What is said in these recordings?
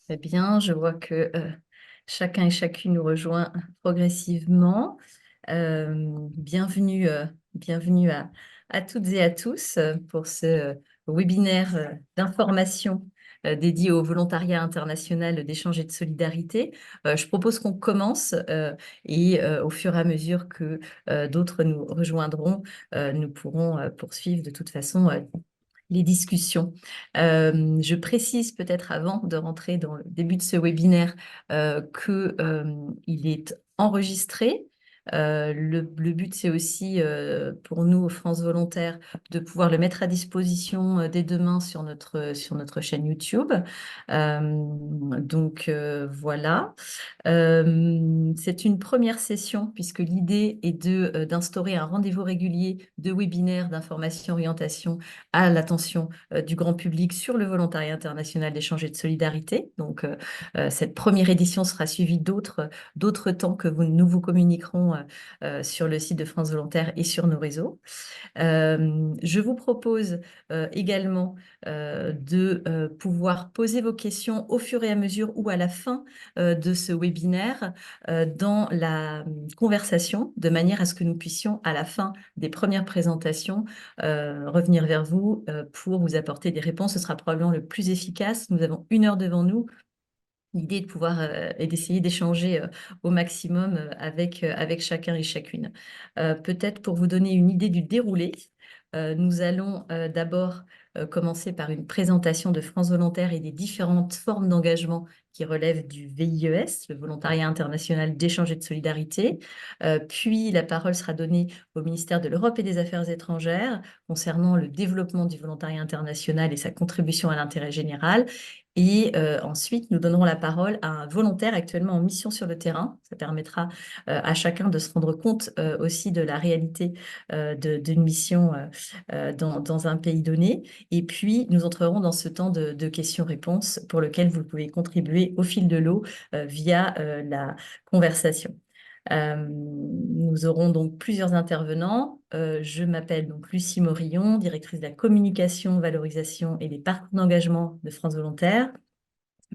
Très bien, je vois que chacun et chacune nous rejoint progressivement. Bienvenue, bienvenue à toutes et à tous pour ce webinaire d'information dédié au volontariat international d'échange et de solidarité. Je propose qu'on commence et au fur et à mesure que d'autres nous rejoindront, nous pourrons poursuivre de toute façon les discussions. Je précise peut-être avant de rentrer dans le début de ce webinaire qu'il est enregistré. Le but, c'est aussi pour nous, au France Volontaire, de pouvoir le mettre à disposition dès demain sur notre chaîne YouTube. Voilà. C'est une première session puisque l'idée est d'instaurer un rendez-vous régulier de webinaires d'information, orientation à l'attention du grand public sur le volontariat international d'échange et de solidarité. Donc, cette première édition sera suivie d'autres temps que nous vous communiquerons sur le site de France Volontaire et sur nos réseaux. Je vous propose également de pouvoir poser vos questions au fur et à mesure ou à la fin de ce webinaire dans la conversation, de manière à ce que nous puissions, à la fin des premières présentations, revenir vers vous pour vous apporter des réponses. Ce sera probablement le plus efficace. Nous avons 1 heure devant nous. L'idée est de pouvoir et d'essayer d'échanger au maximum avec chacun et chacune. Peut-être pour vous donner une idée du déroulé, nous allons d'abord commencer par une présentation de France Volontaire et des différentes formes d'engagement qui relèvent du VIES, le Volontariat international d'échange et de solidarité. Puis la parole sera donnée au ministère de l'Europe et des Affaires étrangères concernant le développement du volontariat international et sa contribution à l'intérêt général. Et ensuite, nous donnerons la parole à un volontaire actuellement en mission sur le terrain. Ça permettra à chacun de se rendre compte aussi de la réalité d'une mission dans un pays donné. Et puis, nous entrerons dans ce temps de questions-réponses pour lequel vous pouvez contribuer au fil de l'eau via la conversation. Nous aurons donc plusieurs intervenants. Je m'appelle donc Lucie Morillon, directrice de la communication, valorisation et des parcours d'engagement de France Volontaire.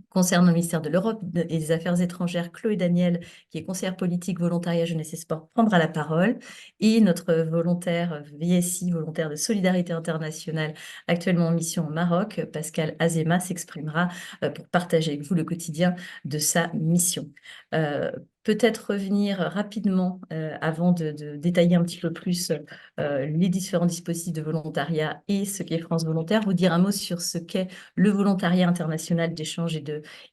Concernant le ministère de l'Europe et des Affaires étrangères, Chloé Daniel, qui est conseillère politique, volontariat, jeunesse et sport, prendra la parole. Et notre volontaire VSI, volontaire de solidarité internationale, actuellement en mission au Maroc, Pascal Azema, s'exprimera pour partager avec vous le quotidien de sa mission. Peut-être revenir rapidement, avant de détailler un petit peu plus les différents dispositifs de volontariat et ce qu'est France Volontaire, vous dire un mot sur ce qu'est le volontariat international d'échange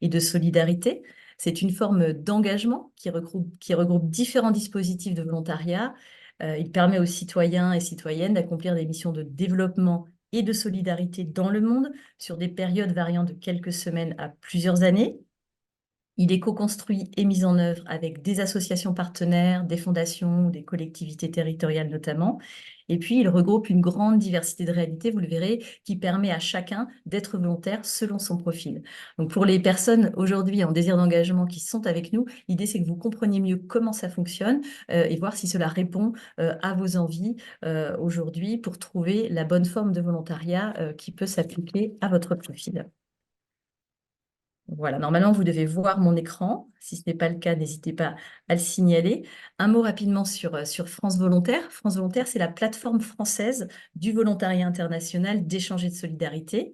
et de solidarité. C'est une forme d'engagement qui regroupe différents dispositifs de volontariat. Il permet aux citoyens et citoyennes d'accomplir des missions de développement et de solidarité dans le monde sur des périodes variant de quelques semaines à plusieurs années. Il est co-construit et mis en œuvre avec des associations partenaires, des fondations, des collectivités territoriales notamment. Et puis, il regroupe une grande diversité de réalités, vous le verrez, qui permet à chacun d'être volontaire selon son profil. Donc, pour les personnes aujourd'hui en désir d'engagement qui sont avec nous, l'idée, c'est que vous compreniez mieux comment ça fonctionne et voir si cela répond à vos envies aujourd'hui pour trouver la bonne forme de volontariat qui peut s'appliquer à votre profil. Voilà, normalement, vous devez voir mon écran. Si ce n'est pas le cas, n'hésitez pas à le signaler. Un mot rapidement sur France Volontaire. France Volontaire, c'est la plateforme française du volontariat international d'échange et de solidarité.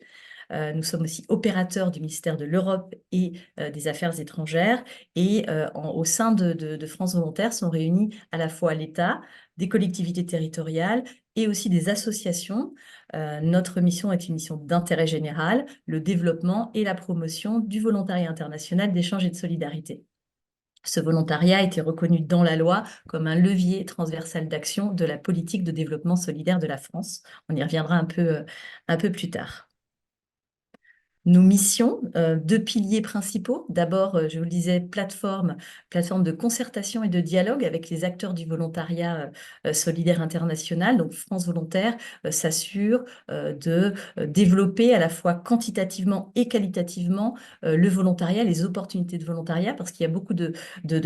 Nous sommes aussi opérateurs du ministère de l'Europe et des Affaires étrangères. Et au sein de France Volontaire sont réunis à la fois l'État, des collectivités territoriales et aussi des associations. Notre mission est une mission d'intérêt général, le développement et la promotion du volontariat international d'échange et de solidarité. Ce volontariat a été reconnu dans la loi comme un levier transversal d'action de la politique de développement solidaire de la France. On y reviendra un peu plus tard. Nos missions, 2 piliers principaux. D'abord, je vous le disais, plateforme de concertation et de dialogue avec les acteurs du volontariat solidaire international. Donc, France Volontaire s'assure de développer à la fois quantitativement et qualitativement le volontariat, les opportunités de volontariat, parce qu'il y a beaucoup de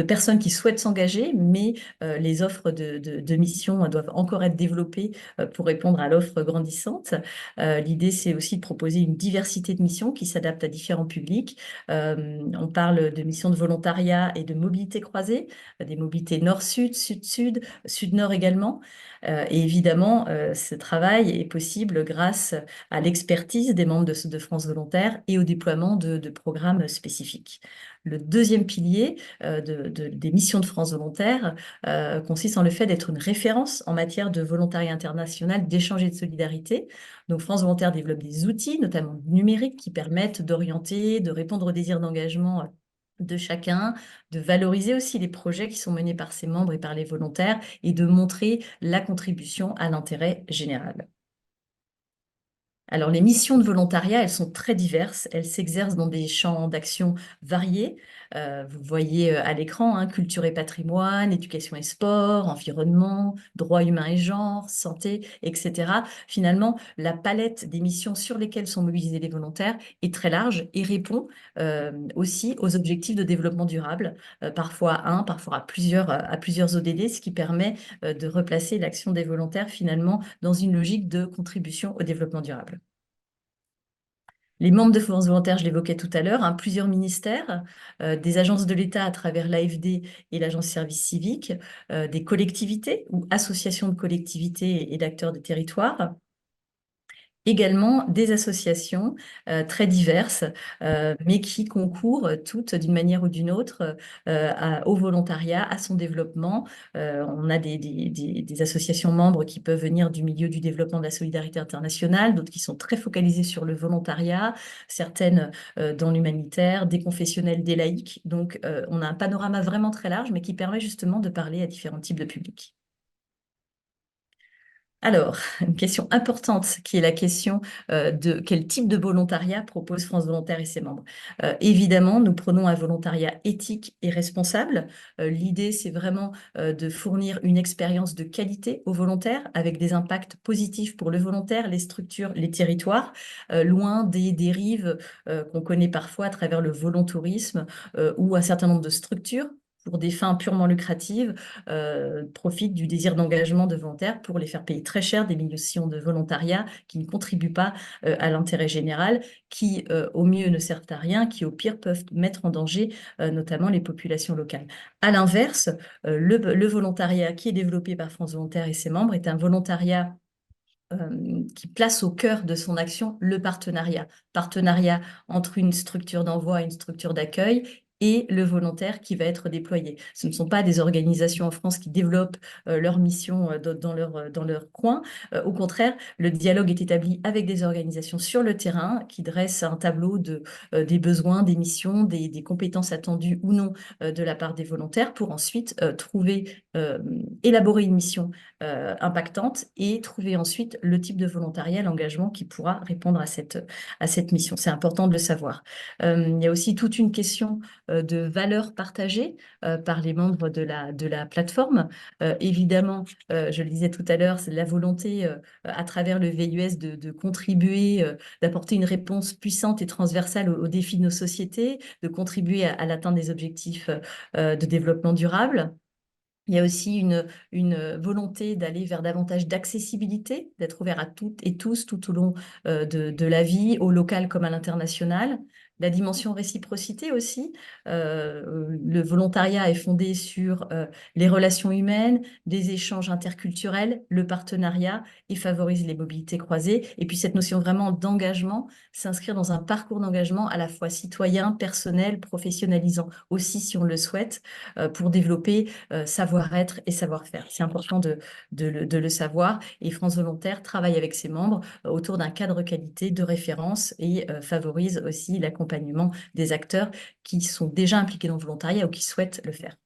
personnes qui souhaitent s'engager, mais les offres de missions doivent encore être développées pour répondre à l'offre grandissante. L'idée, c'est aussi de proposer une diversité de missions missions qui s'adaptent à différents publics. On parle de missions de volontariat et de mobilité croisée, des mobilités nord-sud, sud-sud, sud-nord également. Et évidemment, ce travail est possible grâce à l'expertise des membres de France Volontaire et au déploiement de programmes spécifiques. Le deuxième pilier des missions de France Volontaire consiste en le fait d'être une référence en matière de volontariat international, d'échange et de solidarité. Donc France Volontaire développe des outils, notamment numériques, qui permettent d'orienter, de répondre aux désirs d'engagement de chacun, de valoriser aussi les projets qui sont menés par ses membres et par les volontaires et de montrer la contribution à l'intérêt général. Alors, les missions de volontariat, elles sont très diverses. Elles s'exercent dans des champs d'action variés. Vous voyez à l'écran, hein, culture et patrimoine, éducation et sport, environnement, droits humains et genre, santé, etc. Finalement, la palette des missions sur lesquelles sont mobilisés les volontaires est très large et répond aussi aux objectifs de développement durable, parfois parfois à plusieurs ODD, ce qui permet de replacer l'action des volontaires finalement dans une logique de contribution au développement durable. Les membres de France Volontaire, je l'évoquais tout à l'heure, hein, plusieurs ministères, des agences de l'État à travers l'AFD et l'Agence Service Civique, des collectivités ou associations de collectivités et d'acteurs des territoires, également des associations très diverses, mais qui concourent toutes d'une manière ou d'une autre au volontariat, à son développement. On a des associations membres qui peuvent venir du milieu du développement de la solidarité internationale, d'autres qui sont très focalisées sur le volontariat, certaines dans l'humanitaire, des confessionnels, des laïcs. Donc, on a un panorama vraiment très large, mais qui permet justement de parler à différents types de publics. Alors, une question importante qui est la question de quel type de volontariat propose France Volontaire et ses membres. Évidemment, nous prenons un volontariat éthique et responsable. L'idée, c'est vraiment de fournir une expérience de qualité aux volontaires avec des impacts positifs pour le volontaire, les structures, les territoires, loin des dérives qu'on connaît parfois à travers le volontourisme ou un certain nombre de structures pour des fins purement lucratives, profitent du désir d'engagement de volontaires pour les faire payer très cher des missions de volontariat qui ne contribuent pas à l'intérêt général, qui au mieux ne servent à rien, qui au pire peuvent mettre en danger notamment les populations locales. À l'inverse, le volontariat qui est développé par France Volontaire et ses membres est un volontariat qui place au cœur de son action le partenariat. Partenariat entre une structure d'envoi et une structure d'accueil et le volontaire qui va être déployé. Ce ne sont pas des organisations en France qui développent leur mission dans leur coin. Au contraire, le dialogue est établi avec des organisations sur le terrain qui dressent un tableau des besoins, des missions, des compétences attendues ou non de la part des volontaires pour ensuite élaborer une mission impactante et trouver ensuite le type de volontariat, l'engagement qui pourra répondre à cette mission. C'est important de le savoir. Il y a aussi toute une question de valeurs partagées par les membres de la plateforme. Évidemment, je le disais tout à l'heure, c'est la volonté à travers le VUS de contribuer, d'apporter une réponse puissante et transversale aux défis de nos sociétés, de contribuer à l'atteinte des objectifs de développement durable. Il y a aussi une volonté d'aller vers davantage d'accessibilité, d'être ouvert à toutes et tous tout au long de la vie, au local comme à l'international. La dimension réciprocité aussi. Le volontariat est fondé sur les relations humaines, des échanges interculturels, le partenariat et favorise les mobilités croisées. Et puis cette notion vraiment d'engagement, s'inscrire dans un parcours d'engagement à la fois citoyen, personnel, professionnalisant aussi si on le souhaite, pour développer savoir-être et savoir-faire. C'est important de le savoir. Et France Volontaire travaille avec ses membres autour d'un cadre qualité de référence et favorise aussi l'accompagnement des acteurs qui sont déjà impliqués dans le volontariat ou qui souhaitent le faire.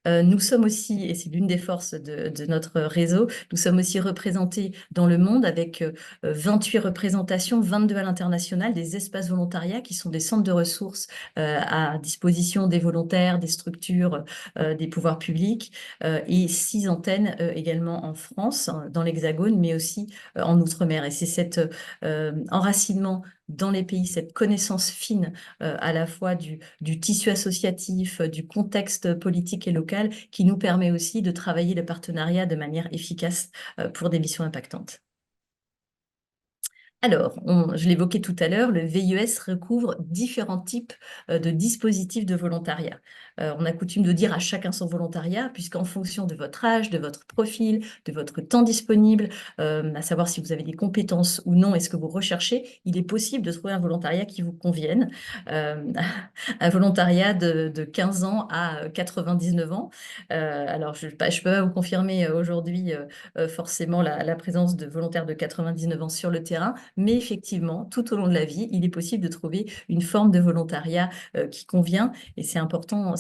Nous sommes aussi, et c'est l'une des forces de notre réseau, nous sommes aussi représentés dans le monde avec 28 représentations, 22 à l'international, des espaces volontariats qui sont des centres de ressources à disposition des volontaires, des structures, des pouvoirs publics, et 6 antennes également en France, dans l'Hexagone, mais aussi en Outre-mer. Et c'est cet enracinement dans les pays, cette connaissance fine à la fois du tissu associatif, du contexte politique et local, qui nous permet aussi de travailler le partenariat de manière efficace pour des missions impactantes. Alors, je l'évoquais tout à l'heure, le VIES recouvre différents types de dispositifs de volontariat. On a coutume de dire à chacun son volontariat, puisqu'en fonction de votre âge, de votre profil, de votre temps disponible, à savoir si vous avez des compétences ou non et ce que vous recherchez, il est possible de trouver un volontariat qui vous convienne. Euh, un volontariat de 15 ans à 99 ans. Alors, je ne peux pas vous confirmer aujourd'hui forcément la présence de volontaires de 99 ans sur le terrain, mais effectivement, tout au long de la vie, il est possible de trouver une forme de volontariat qui convient et c'est important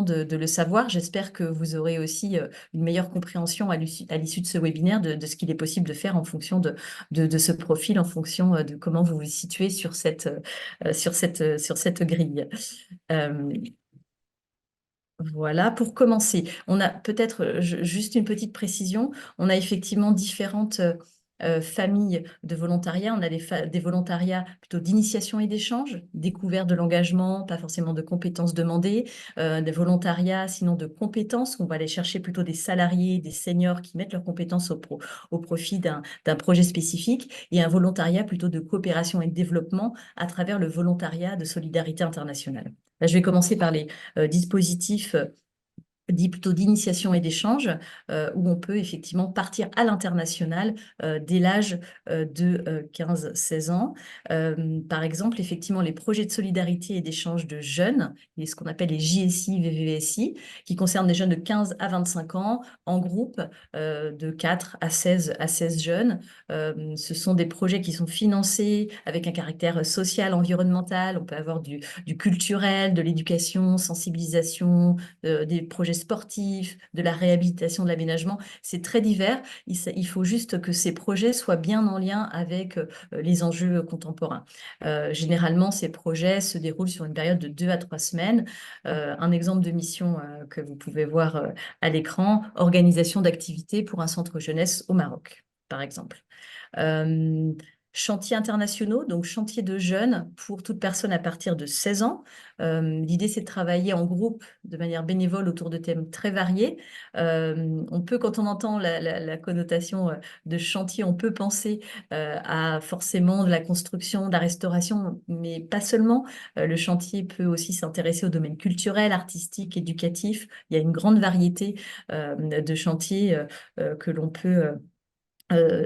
de le savoir. J'espère que vous aurez aussi une meilleure compréhension à l'issue de ce webinaire de ce qu'il est possible de faire en fonction de ce profil, en fonction de comment vous vous situez sur cette grille. Euh, voilà, pour commencer, on a peut-être juste une petite précision. On a effectivement différentes familles de volontariat. On a des volontariats plutôt d'initiation et d'échange, découverte de l'engagement, pas forcément de compétences demandées, des volontariats sinon de compétences. On va aller chercher plutôt des salariés, des seniors qui mettent leurs compétences au profit d'un projet spécifique, et un volontariat plutôt de coopération et de développement à travers le volontariat de solidarité internationale. Là, je vais commencer par les dispositif dit plutôt d'initiation et d'échange, où on peut effectivement partir à l'international dès l'âge de 15-16 ans. Par exemple, effectivement, les projets de solidarité et d'échange de jeunes, et ce qu'on appelle les JSI, VVSI, qui concernent des jeunes de 15 à 25 ans, en groupe de 4 à 16 jeunes. Ce sont des projets qui sont financés avec un caractère social, environnemental. On peut avoir du culturel, de l'éducation, sensibilisation, des projets sportifs, de la réhabilitation, de l'aménagement. C'est très divers. Il faut juste que ces projets soient bien en lien avec les enjeux contemporains. Généralement, ces projets se déroulent sur une période de 2 à 3 semaines. Un exemple de mission que vous pouvez voir à l'écran, organisation d'activités pour un centre jeunesse au Maroc, par exemple. Euh, Chantiers internationaux, donc chantiers de jeunes pour toute personne à partir de 16 ans. L'idée, c'est de travailler en groupe de manière bénévole autour de thèmes très variés. On peut, quand on entend la connotation de chantier, on peut penser à forcément de la construction, de la restauration, mais pas seulement. Le chantier peut aussi s'intéresser au domaine culturel, artistique, éducatif. Il y a une grande variété de chantiers que l'on peut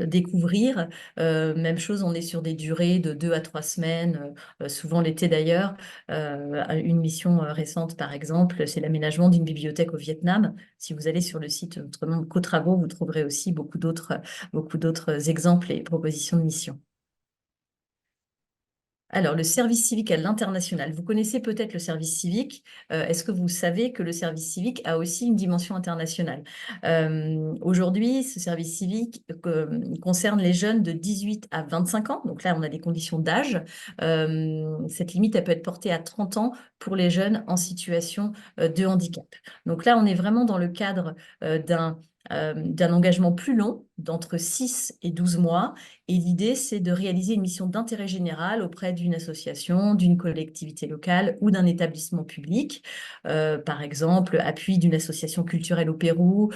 découvrir. Même chose, on est sur des durées de 2 à 3 semaines, souvent l'été d'ailleurs. Une mission récente, par exemple, c'est l'aménagement d'une bibliothèque au Vietnam. Si vous allez sur le site autrement Cotravo, vous trouverez aussi beaucoup d'autres exemples et propositions de missions. Alors, le service civique à l'international. Vous connaissez peut-être le service civique. Est-ce que vous savez que le service civique a aussi une dimension internationale? Aujourd'hui, ce service civique concerne les jeunes de 18 à 25 ans. Donc là, on a des conditions d'âge. Cette limite, elle peut être portée à 30 ans pour les jeunes en situation de handicap. Donc là, on est vraiment dans le cadre d'un engagement plus long, d'entre 6 et 12 mois. Et l'idée, c'est de réaliser une mission d'intérêt général auprès d'une association, d'une collectivité locale ou d'un établissement public. Par exemple, appui d'une association culturelle au Pérou,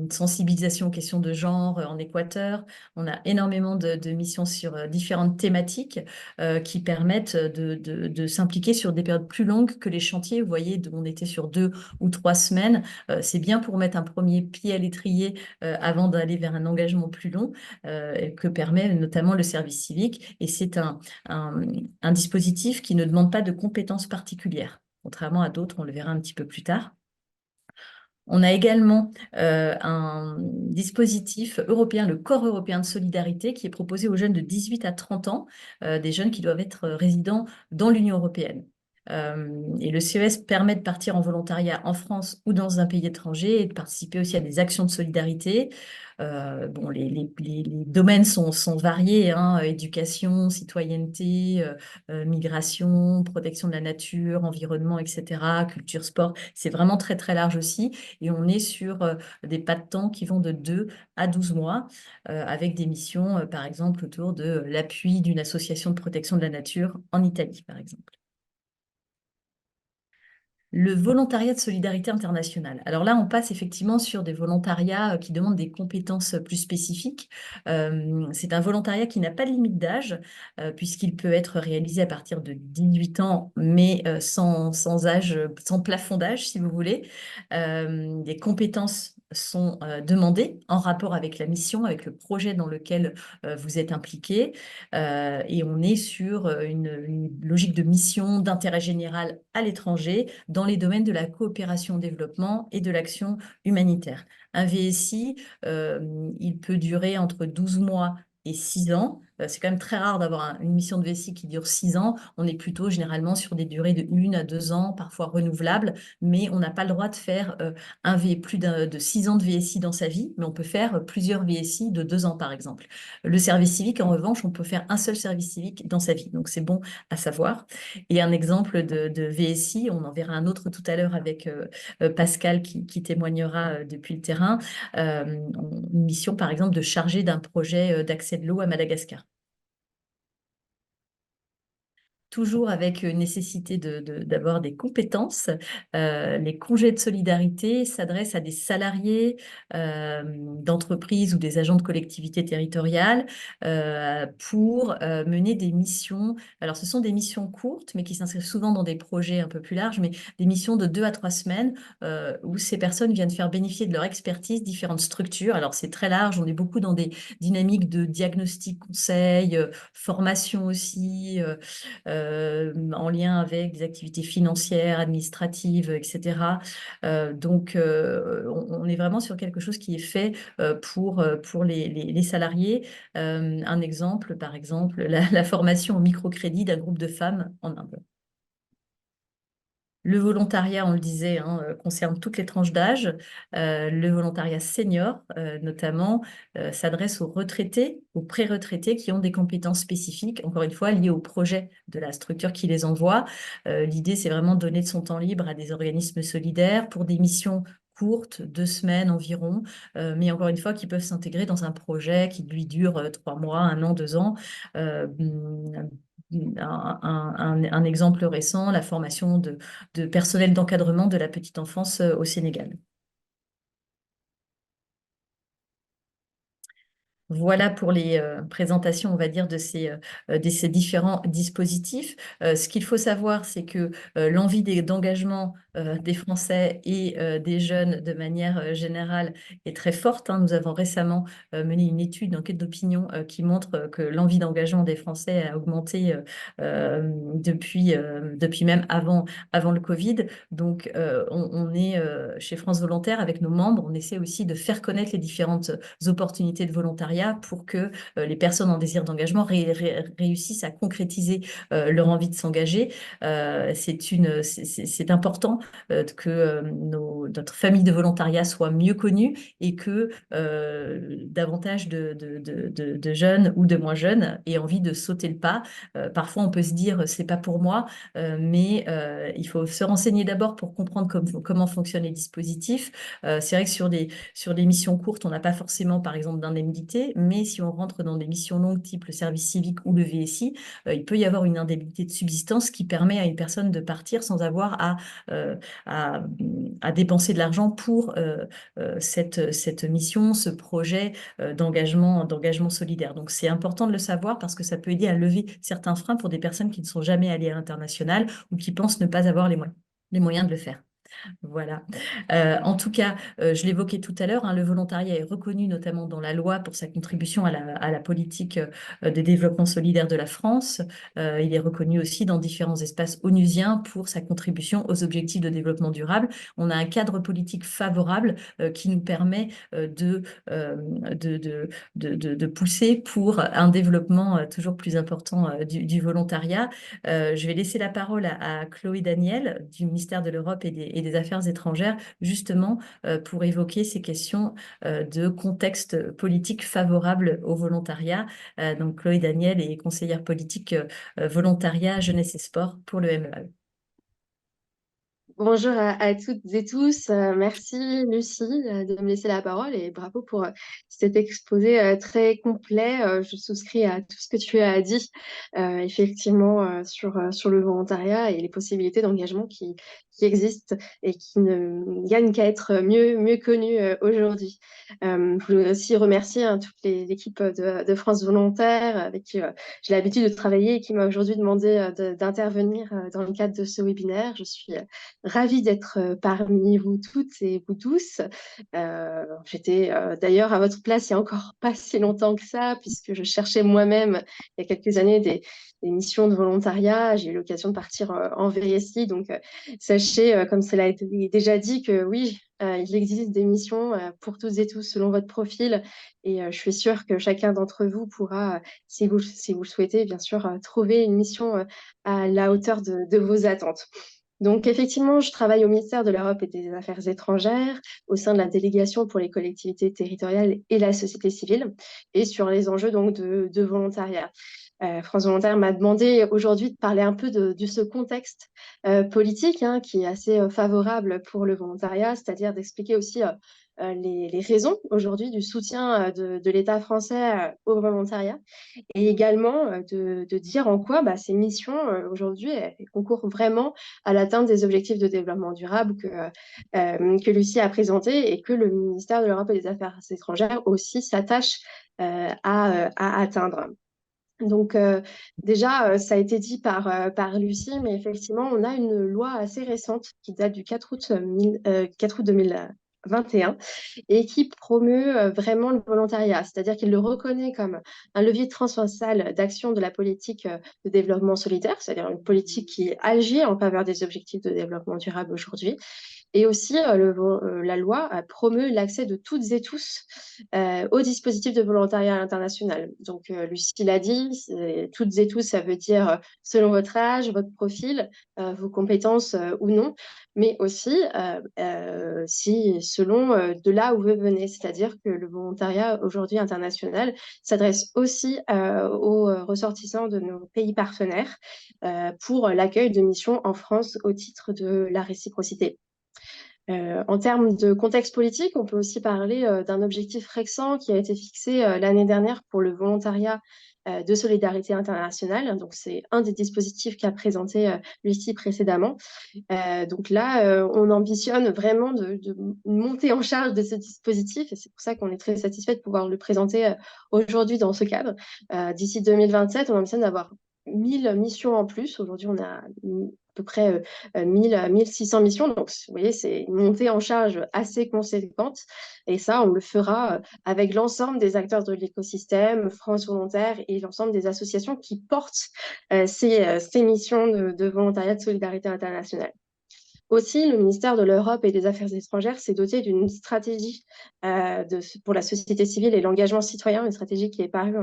sensibilisation aux questions de genre en Équateur. On a énormément de missions sur différentes thématiques qui permettent de s'impliquer sur des périodes plus longues que les chantiers. Vous voyez, on était sur 2 ou 3 semaines. C'est bien pour mettre un premier pied à l'étrier avant d'aller vers un engagement plus long que permet notamment le service civique. Et c'est un dispositif qui ne demande pas de compétences particulières, contrairement à d'autres, on le verra un petit peu plus tard. On a également un dispositif européen, le Corps européen de solidarité, qui est proposé aux jeunes de 18 à 30 ans, des jeunes qui doivent être résidents dans l'Union européenne. Et le CES permet de partir en volontariat en France ou dans un pays étranger et de participer aussi à des actions de solidarité. Bon, les domaines sont variés, hein, éducation, citoyenneté, migration, protection de la nature, environnement, etc., culture, sport. C'est vraiment très, très large aussi. Et on est sur des pas de temps qui vont de 2 à 12 mois, avec des missions, par exemple, autour de l'appui d'une association de protection de la nature en Italie, par exemple. Le volontariat de solidarité internationale. Alors là, on passe effectivement sur des volontariats qui demandent des compétences plus spécifiques. C'est un volontariat qui n'a pas de limite d'âge, puisqu'il peut être réalisé à partir de 18 ans, mais sans âge, sans plafond d'âge, si vous voulez. Des compétences sont demandées en rapport avec la mission, avec le projet dans lequel vous êtes impliqué. Et on est sur une logique de mission d'intérêt général à l'étranger dans les domaines de la coopération au développement et de l'action humanitaire. Un VSI, il peut durer entre 12 mois et 6 ans. C'est quand même très rare d'avoir une mission de VSI qui dure 6 ans. On est plutôt généralement sur des durées de 1 à 2 ans, parfois renouvelables, mais on n'a pas le droit de faire plus de 6 ans de VSI dans sa vie, mais on peut faire plusieurs VSI de 2 ans, par exemple. Le service civique, en revanche, on peut faire un seul service civique dans sa vie. Donc, c'est bon à savoir. Et un exemple de VSI, on en verra un autre tout à l'heure avec Pascal qui témoignera depuis le terrain. Une mission, par exemple, de chargé d'un projet d'accès de l'eau à Madagascar. Toujours avec nécessité d'avoir des compétences. Les congés de solidarité s'adressent à des salariés d'entreprises ou des agents de collectivités territoriales pour mener des missions. Alors, ce sont des missions courtes, mais qui s'inscrivent souvent dans des projets un peu plus larges, mais des missions de 2 à 3 semaines où ces personnes viennent faire bénéficier de leur expertise différentes structures. Alors, c'est très large, on est beaucoup dans des dynamiques de diagnostic, conseil, formation aussi, en lien avec des activités financières, administratives, etc. Donc, on est vraiment sur quelque chose qui est fait pour les salariés. Un exemple, par exemple, la formation au microcrédit d'un groupe de femmes en Inde. Le volontariat, on le disait, hein, concerne toutes les tranches d'âge. Le volontariat senior, notamment, s'adresse aux retraités, aux pré-retraités qui ont des compétences spécifiques, encore une fois, liées au projet de la structure qui les envoie. L'idée, c'est vraiment de donner de son temps libre à des organismes solidaires pour des missions courtes, 2 semaines environ, mais encore une fois, qui peuvent s'intégrer dans un projet qui lui dure 3 mois, 1 an, 2 ans. Un exemple récent, la formation de personnel d'encadrement de la petite enfance au Sénégal. Voilà pour les présentations, on va dire, de ces différents dispositifs. Ce qu'il faut savoir, c'est que l'envie d'engagement des Français et des jeunes de manière générale est très forte, hein. Nous avons récemment mené une étude, une enquête d'opinion qui montre que l'envie d'engagement des Français a augmenté depuis même avant le Covid. Donc, on est chez France Volontaire avec nos membres, on essaie aussi de faire connaître les différentes opportunités de volontariat pour que les personnes en désir d'engagement réussissent à concrétiser leur envie de s'engager. C'est important que notre famille de volontariat soit mieux connue et que davantage de jeunes ou de moins jeunes aient envie de sauter le pas. Parfois, on peut se dire, c'est pas pour moi, mais il faut se renseigner d'abord pour comprendre comment fonctionnent les dispositifs. C'est vrai que sur des missions courtes, on n'a pas forcément, par exemple, d'indemnité, mais si on rentre dans des missions longues, type le service civique ou le VSI, il peut y avoir une indemnité de subsistance qui permet à une personne de partir sans avoir euh, à, à dépenser de l'argent pour cette mission, ce projet d'engagement solidaire. Donc, c'est important de le savoir parce que ça peut aider à lever certains freins pour des personnes qui ne sont jamais allées à l'international ou qui pensent ne pas avoir les moyens de le faire. Voilà. En tout cas, je l'évoquais tout à l'heure, hein, le volontariat est reconnu notamment dans la loi pour sa contribution à la politique de développement solidaire de la France. Il est reconnu aussi dans différents espaces onusiens pour sa contribution aux objectifs de développement durable. On a un cadre politique favorable qui nous permet de pousser pour un développement toujours plus important du volontariat. Je vais laisser la parole à Chloé Daniel du ministère de l'Europe et des Affaires étrangères, justement pour évoquer ces questions de contexte politique favorable au volontariat. Donc Chloé Daniel est conseillère politique volontariat, jeunesse et sport pour le MEAE. Bonjour à toutes et tous. Merci Lucie de me laisser la parole et bravo pour cet exposé très complet. Je souscris à tout ce que tu as dit effectivement sur le volontariat et les possibilités d'engagement qui existent et qui ne gagnent qu'à être mieux connues aujourd'hui. Je voudrais aussi remercier toute l'équipe de France Volontaire avec qui j'ai l'habitude de travailler et qui m'a aujourd'hui demandé d'intervenir dans le cadre de ce webinaire. Je suis ravie d'être parmi vous toutes et vous tous. J'étais d'ailleurs à votre place il n'y a encore pas si longtemps que ça, puisque je cherchais moi-même il y a quelques années des missions de volontariat. J'ai eu l'occasion de partir en VSI, donc sachez, comme cela a été déjà dit, que oui, il existe des missions pour toutes et tous selon votre profil, et je suis sûre que chacun d'entre vous pourra, si vous le souhaitez, bien sûr, trouver une mission à la hauteur de vos attentes. Donc, effectivement, je travaille au ministère de l'Europe et des Affaires étrangères, au sein de la délégation pour les collectivités territoriales et la société civile, et sur les enjeux donc de volontariat. France Volontaire m'a demandé aujourd'hui de parler un peu de ce contexte politique qui est assez favorable pour le volontariat, c'est-à-dire d'expliquer aussi les raisons aujourd'hui du soutien de l'État français au volontariat et également de dire en quoi ces missions aujourd'hui elles concourent vraiment à l'atteinte des objectifs de développement durable que Lucie a présenté et que le ministère de l'Europe et des Affaires étrangères aussi s'attache à atteindre. Donc déjà, ça a été dit par Lucie, mais effectivement, on a une loi assez récente qui date du 4 août, 4 août 2021 et qui promeut vraiment le volontariat, c'est-à-dire qu'il le reconnaît comme un levier transversal d'action de la politique de développement solidaire, c'est-à-dire une politique qui agit en faveur des objectifs de développement durable aujourd'hui. Et aussi, la loi promeut l'accès de toutes et tous au dispositif de volontariat international. Donc, Lucie l'a dit, toutes et tous, ça veut dire selon votre âge, votre profil, vos compétences ou non, mais aussi si, selon de là où vous venez. C'est-à-dire que le volontariat aujourd'hui international s'adresse aussi aux ressortissants de nos pays partenaires pour l'accueil de missions en France au titre de la réciprocité. En termes de contexte politique, on peut aussi parler d'un objectif récent qui a été fixé l'année dernière pour le volontariat de solidarité internationale. Donc, c'est un des dispositifs qu'a présenté Lucie précédemment. Donc là, on ambitionne vraiment de monter en charge de ce dispositif et c'est pour ça qu'on est très satisfait de pouvoir le présenter aujourd'hui dans ce cadre. D'ici 2027, on ambitionne d'avoir 1000 missions en plus. Aujourd'hui, on a à peu près 1600 missions. Donc, vous voyez, c'est une montée en charge assez conséquente. Et ça, on le fera avec l'ensemble des acteurs de l'écosystème, France Volontaire et l'ensemble des associations qui portent ces missions de volontariat de solidarité internationale. Aussi, le ministère de l'Europe et des Affaires étrangères s'est doté d'une stratégie pour la société civile et l'engagement citoyen, une stratégie qui est parue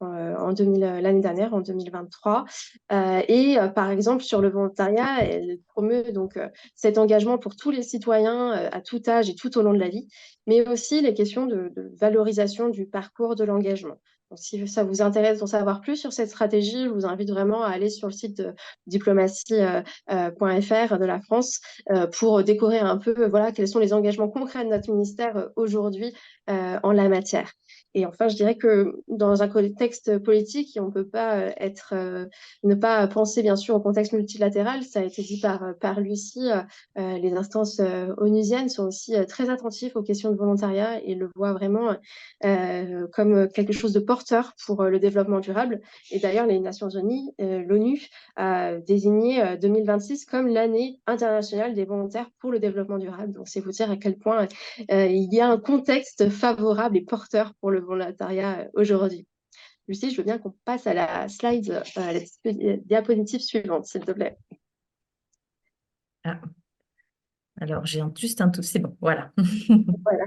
l'année dernière, en 2023. Par exemple, sur le volontariat, elle promeut donc cet engagement pour tous les citoyens à tout âge et tout au long de la vie, mais aussi les questions de valorisation du parcours de l'engagement. Donc, si ça vous intéresse d'en savoir plus sur cette stratégie, je vous invite vraiment à aller sur le site de diplomatie.fr de la France pour découvrir un peu voilà, quels sont les engagements concrets de notre ministère aujourd'hui en la matière. Et enfin, je dirais que dans un contexte politique, on ne peut pas ne pas penser bien sûr au contexte multilatéral. Ça a été dit par Lucie, les instances onusiennes sont aussi très attentives aux questions de volontariat et le voient vraiment comme quelque chose de porteur pour le développement durable. Et d'ailleurs, les Nations Unies, l'ONU, a désigné 2026 comme l'année internationale des volontaires pour le développlement durable. Donc, c'est vous dire à quel point il y a un contexte favorable et porteur pour le volontariat aujourd'hui. Lucie, je veux bien qu'on passe à la slide, à la diapositive suivante, s'il te plaît. Ah, alors, juste un tout, c'est bon, voilà. Voilà.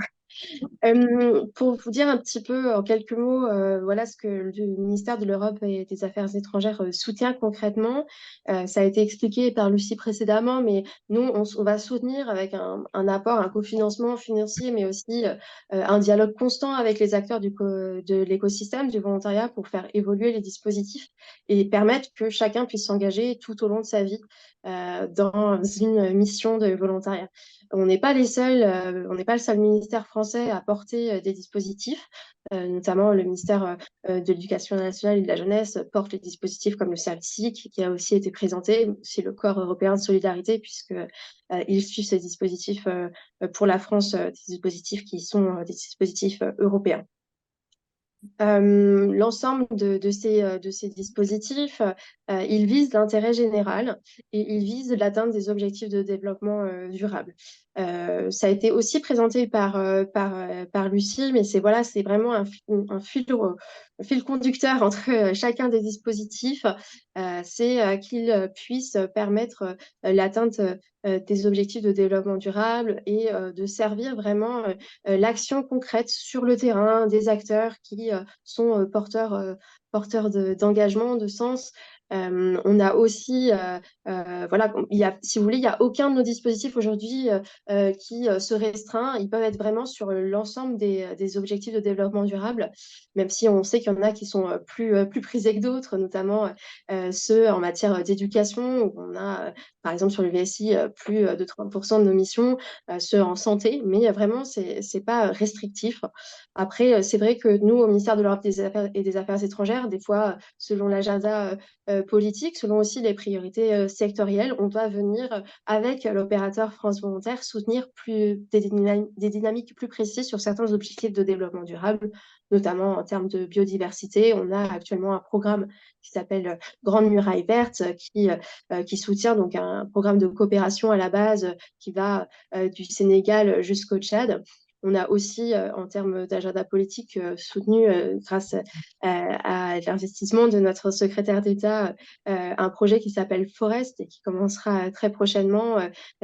Pour vous dire un petit peu en quelques mots, voilà ce que le ministère de l'Europe et des Affaires étrangères soutient concrètement. Ça a été expliqué par Lucie précédemment, mais nous, on va soutenir avec un apport, un cofinancement financier, mais aussi un dialogue constant avec les acteurs de l'écosystème du volontariat pour faire évoluer les dispositifs et permettre que chacun puisse s'engager tout au long de sa vie dans une mission de volontariat. On n'est pas les seuls, on n'est pas le seul ministère français à porter des dispositifs, notamment le ministère de l'Éducation nationale et de la jeunesse porte les dispositifs comme le SALSIC, qui a aussi été présenté, c'est le corps européen de solidarité, puisque ils suivent ces dispositifs pour la France, des dispositifs qui sont des dispositifs européens. L'ensemble de ces dispositifs, ils visent l'intérêt général et ils visent l'atteinte des objectifs de développement durable. Ça a été aussi présenté par Lucie, mais c'est voilà, c'est vraiment un fil conducteur entre chacun des dispositifs. C'est qu'ils puissent permettre l'atteinte des objectifs de développement durable et de servir vraiment l'action concrète sur le terrain des acteurs qui sont porteurs d'engagement, de sens. On a aussi, voilà, si vous voulez, il n'y a aucun de nos dispositifs aujourd'hui qui se restreint. Ils peuvent être vraiment sur l'ensemble des objectifs de développement durable, même si on sait qu'il y en a qui sont plus prisés que d'autres, notamment ceux en matière d'éducation, où on a, par exemple, sur le VSI, plus de 30% de nos missions, ceux en santé, mais vraiment, c'est pas restrictif. Après, c'est vrai que nous, au ministère de l'Europe et des Affaires étrangères, des fois, selon l'agenda politique, selon aussi les priorités sectorielles, on doit venir avec l'opérateur France Volontaire soutenir des dynamiques plus précises sur certains objectifs de développement durable, notamment en termes de biodiversité. On a actuellement un programme qui s'appelle Grande Muraille Verte, qui soutient donc un programme de coopération à la base qui va du Sénégal jusqu'au Tchad. On a aussi, en termes d'agenda politique, soutenu, grâce à l'investissement de notre secrétaire d'État, un projet qui s'appelle Forest et qui commencera très prochainement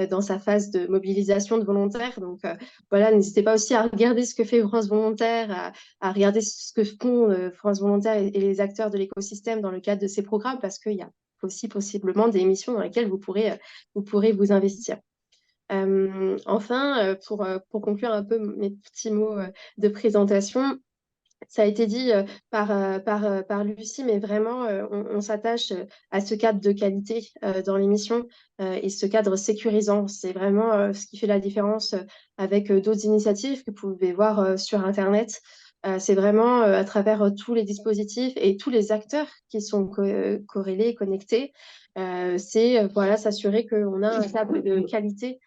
dans sa phase de mobilisation de volontaires. Donc voilà, n'hésitez pas aussi à regarder ce que fait France Volontaire, à regarder ce que font France Volontaire et les acteurs de l'écosystème dans le cadre de ces programmes, parce qu'il y a aussi possiblement des missions dans lesquelles vous pourrez vous investir. Enfin, pour conclure un peu mes petits mots de présentation, ça a été dit par Lucie, mais vraiment, on s'attache à ce cadre de qualité dans l'émission et ce cadre sécurisant. C'est vraiment ce qui fait la différence avec d'autres initiatives que vous pouvez voir sur Internet. C'est vraiment à travers tous les dispositifs et tous les acteurs qui sont corrélés, connectés. C'est voilà, s'assurer qu'on a un cadre de qualité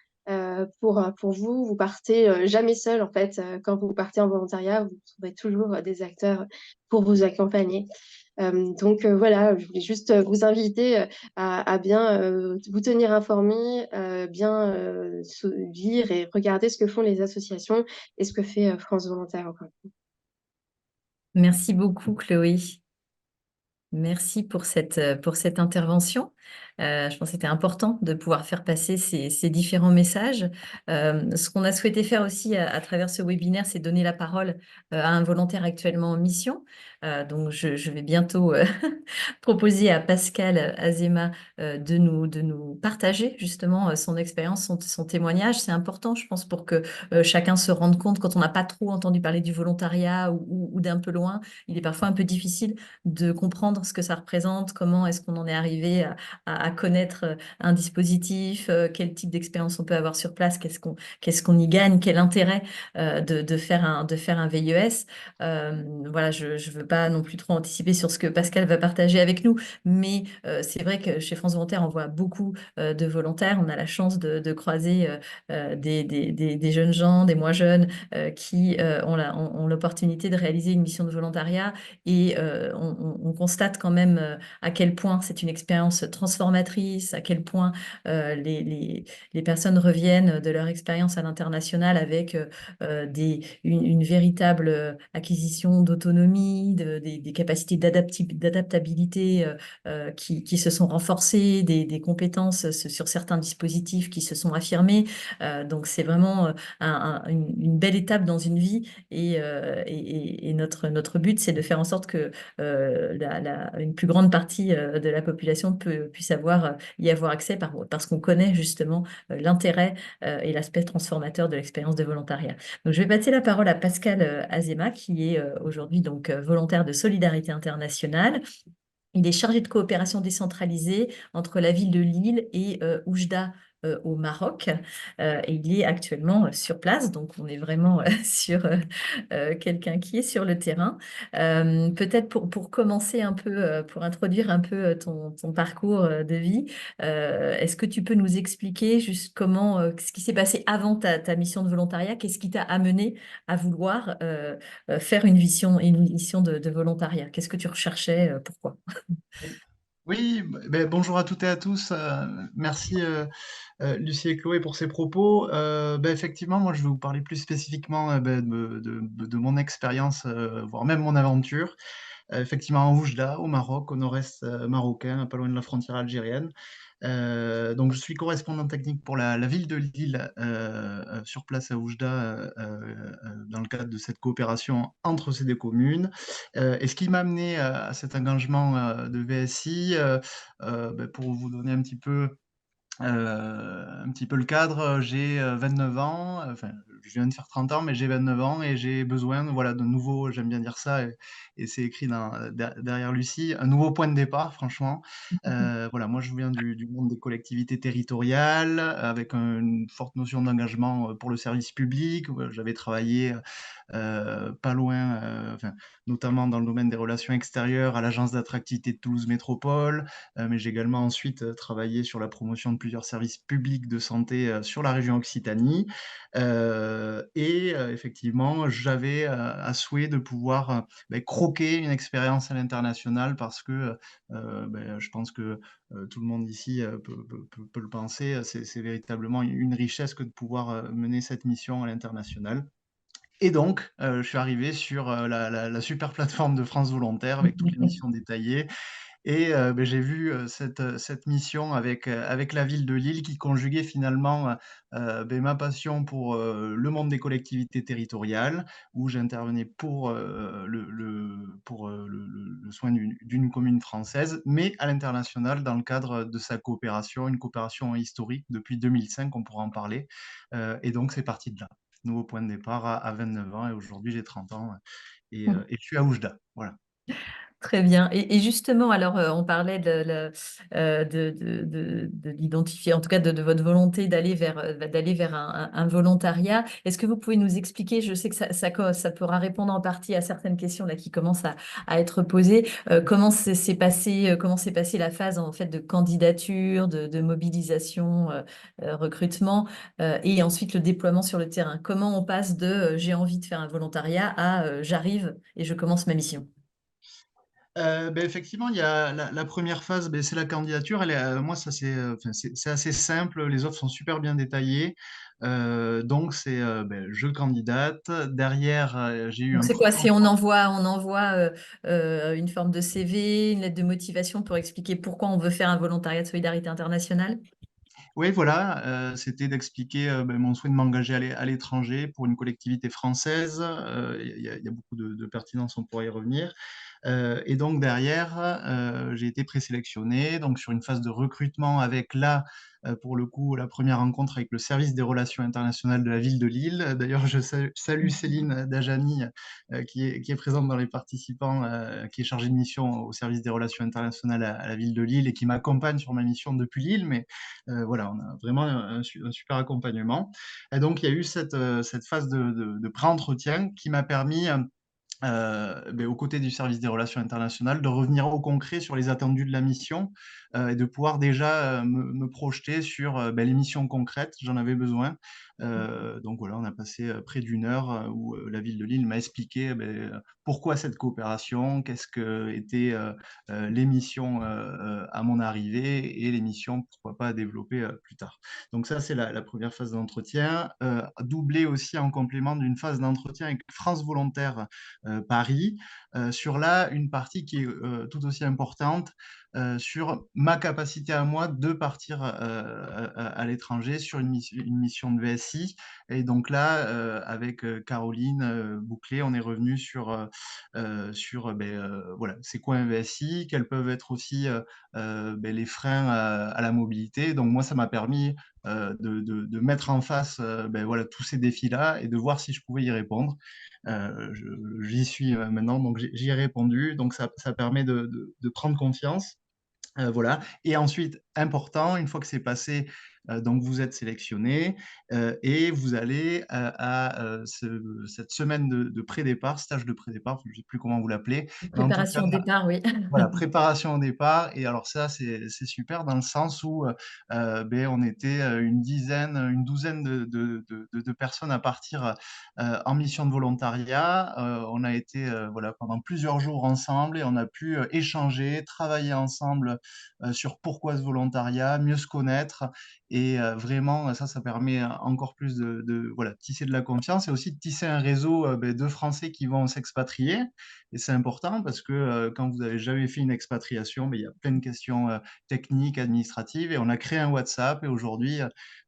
pour vous. Vous partez jamais seul, en fait. Quand vous partez en volontariat, vous trouverez toujours des acteurs pour vous accompagner. Donc voilà, je voulais juste vous inviter à bien vous tenir informés, bien lire et regarder ce que font les associations et ce que fait France Volontaire encore. Merci beaucoup, Chloé. Merci pour cette intervention. Je pense que c'était important de pouvoir faire passer ces différents messages. Ce qu'on a souhaité faire aussi à travers ce webinaire, c'est donner la parole à un volontaire actuellement en mission. Donc, je vais bientôt proposer à Pascal Azéma de nous partager justement son expérience, son témoignage. C'est important, je pense, pour que chacun se rende compte, quand on n'a pas trop entendu parler du volontariat ou d'un peu loin, il est parfois un peu difficile de comprendre ce que ça représente, comment est-ce qu'on en est arrivé à connaître un dispositif, quel type d'expérience on peut avoir sur place, qu'est-ce qu'on y gagne, quel intérêt de faire un VIES. Voilà, je ne veux pas non plus trop anticiper sur ce que Pascal va partager avec nous, mais c'est vrai que chez France Volontaire, on voit beaucoup de volontaires. On a la chance de croiser des jeunes gens, des moins jeunes, qui ont l'opportunité de réaliser une mission de volontariat et on constate constate quand même à quel point c'est une expérience transformatrice, à quel point les personnes reviennent de leur expérience à l'international avec une véritable acquisition d'autonomie, des capacités d'adaptabilité qui se sont renforcées, des compétences sur certains dispositifs qui se sont affirmées. Donc c'est vraiment une belle étape dans une vie et notre but, c'est de faire en sorte que une plus grande partie de la population puisse y avoir accès parce qu'on connaît justement l'intérêt et l'aspect transformateur de l'expérience de volontariat. Donc, je vais passer la parole à Pascal Azema, qui est aujourd'hui donc volontaire de Solidarité internationale. Il est chargé de coopération décentralisée entre la ville de Lille et Oujda au Maroc. Et il est actuellement sur place, donc on est vraiment sur quelqu'un qui est sur le terrain. Peut-être pour commencer un peu, pour introduire un peu ton parcours de vie, est-ce que tu peux nous expliquer juste ce qui s'est passé avant ta mission de volontariat? Qu'est-ce qui t'a amené à vouloir faire une mission de volontariat? Qu'est-ce que tu recherchais? Pourquoi? Oui, bonjour à toutes et à tous. Merci Lucie et Chloé pour ces propos. Effectivement, moi je vais vous parler plus spécifiquement de mon expérience, voire même mon aventure. Effectivement, en Oujda, au Maroc, au nord-est marocain, pas loin de la frontière algérienne. Donc, je suis correspondant technique pour la ville de Lille, sur place à Oujda, dans le cadre de cette coopération entre ces deux communes. Et ce qui m'a amené à cet engagement de VSI, pour vous donner un petit peu le cadre, j'ai 29 ans, enfin, je viens de faire 30 ans, mais j'ai 29 ans et j'ai besoin, voilà, de nouveau, j'aime bien dire ça, et c'est écrit derrière Lucie, un nouveau point de départ, franchement. Voilà, moi je viens du monde des collectivités territoriales, avec une forte notion d'engagement pour le service public. J'avais travaillé pas loin, enfin, notamment dans le domaine des relations extérieures, à l'agence d'attractivité de Toulouse Métropole, mais j'ai également ensuite travaillé sur la promotion de plusieurs services publics de santé sur la région Occitanie. Effectivement, j'avais à souhait de pouvoir croquer une expérience à l'international parce que je pense que tout le monde ici peut le penser. C'est véritablement une richesse que de pouvoir mener cette mission à l'international. Et donc, je suis arrivé sur la super plateforme de France Volontaire avec toutes les missions détaillées. Et j'ai vu cette mission avec la ville de Lille qui conjuguait finalement ma passion pour le monde des collectivités territoriales, où j'intervenais pour, le soin d'une commune française, mais à l'international dans le cadre de sa coopération, une coopération historique depuis 2005, on pourra en parler. Et donc c'est parti de là. Nouveau point de départ à 29 ans, et aujourd'hui j'ai 30 ans, et je suis à Oujda. Voilà. Très bien. Et justement, alors, on parlait de l'identifier, en tout cas de votre volonté d'aller vers un volontariat. Est-ce que vous pouvez nous expliquer, je sais que ça pourra répondre en partie à certaines questions là, qui commencent à être posées, comment s'est passée la phase en fait, de candidature, de mobilisation, recrutement, et ensuite le déploiement sur le terrain. Comment on passe de j'ai envie de faire un volontariat à j'arrive et je commence ma mission? Effectivement, il y a la première phase, c'est la candidature. Moi, ça enfin, c'est assez simple. Les offres sont super bien détaillées. Donc, je candidate. Derrière, j'ai eu Donc, un c'est quoi? premier Si entretien. on envoie une forme de CV, une lettre de motivation pour expliquer pourquoi on veut faire un volontariat de solidarité internationale? Oui, voilà, c'était d'expliquer mon souhait de m'engager à l'étranger pour une collectivité française. Il y a beaucoup de pertinence, on pourrait y revenir. Et donc derrière, j'ai été présélectionné donc sur une phase de recrutement avec là, pour le coup, la première rencontre avec le service des relations internationales de la ville de Lille. D'ailleurs, je salue Céline Dajani, qui est présente dans les participants, qui est chargée de mission au service des relations internationales à la ville de Lille et qui m'accompagne sur ma mission depuis Lille. Mais voilà, on a vraiment un super accompagnement. Et donc, il y a eu cette phase de pré-entretien qui m'a permis, aux côtés du service des relations internationales, de revenir au concret sur les attendus de la mission, et de pouvoir déjà me projeter sur les missions concrètes. J'en avais besoin Donc voilà, on a passé près d'une heure où la ville de Lille m'a expliqué pourquoi cette coopération, qu'est-ce que étaient les missions à mon arrivée et les missions, pourquoi pas, à développer plus tard. Donc ça, c'est la première phase d'entretien, doublée aussi en complément d'une phase d'entretien avec France Volontaire Paris, sur là une partie qui est tout aussi importante, sur ma capacité à moi de partir à l'étranger sur une mission de VSI. Et donc là, avec Caroline Bouclé, on est revenu sur voilà, c'est quoi un VSI, quels peuvent être aussi les freins à la mobilité. Donc moi, ça m'a permis de mettre en face voilà, tous ces défis-là et de voir si je pouvais y répondre. J'y suis maintenant, donc j'y ai répondu. Donc ça permet de prendre confiance. Voilà. Et ensuite, important, une fois que c'est passé, donc vous êtes sélectionné et vous allez cette semaine de pré-départ, stage de pré-départ, je ne sais plus comment vous l'appelez, mais en tout cas, Préparation au départ, oui. voilà, préparation au départ. Et alors ça, c'est super dans le sens où on était une douzaine de personnes à partir en mission de volontariat. On a été voilà, pendant plusieurs jours ensemble et on a pu échanger, travailler ensemble sur pourquoi ce volontariat, mieux se connaître. Et vraiment, ça permet encore plus voilà, tisser de la confiance et aussi de tisser un réseau de Français qui vont s'expatrier. Et c'est important parce que quand vous n'avez jamais fait une expatriation, il y a plein de questions techniques, administratives. Et on a créé un WhatsApp. Et aujourd'hui,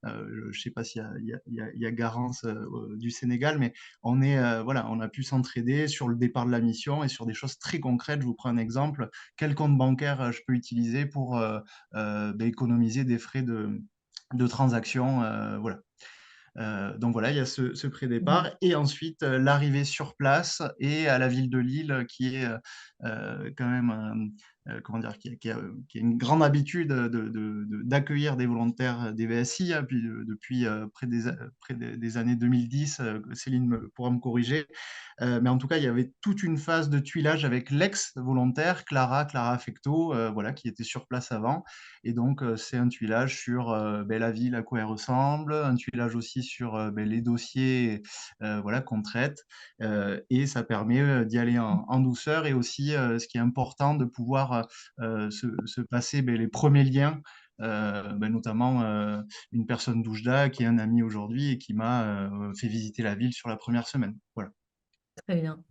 je ne sais pas s'il y a Garance du Sénégal, mais voilà, on a pu s'entraider sur le départ de la mission et sur des choses très concrètes. Je vous prends un exemple. Quel compte bancaire je peux utiliser pour économiser des frais de transaction, voilà. Donc voilà, il y a ce pré-départ et ensuite l'arrivée sur place et à la ville de Lille qui est quand même, comment dire, qui a une grande habitude d'accueillir des volontaires des VSI, hein, puis, depuis près des années 2010, Céline pourra me corriger. Mais en tout cas, il y avait toute une phase de tuilage avec l'ex-volontaire, Clara Affecto, voilà, qui était sur place avant. Et donc, c'est un tuilage sur la ville, à quoi elle ressemble, un tuilage aussi sur les dossiers voilà, qu'on traite. Et ça permet d'y aller en douceur et aussi, ce qui est important, de pouvoir se passer les premiers liens. Notamment une personne d'Oujda qui est un ami aujourd'hui et qui m'a fait visiter la ville sur la première semaine. Voilà. Très bien.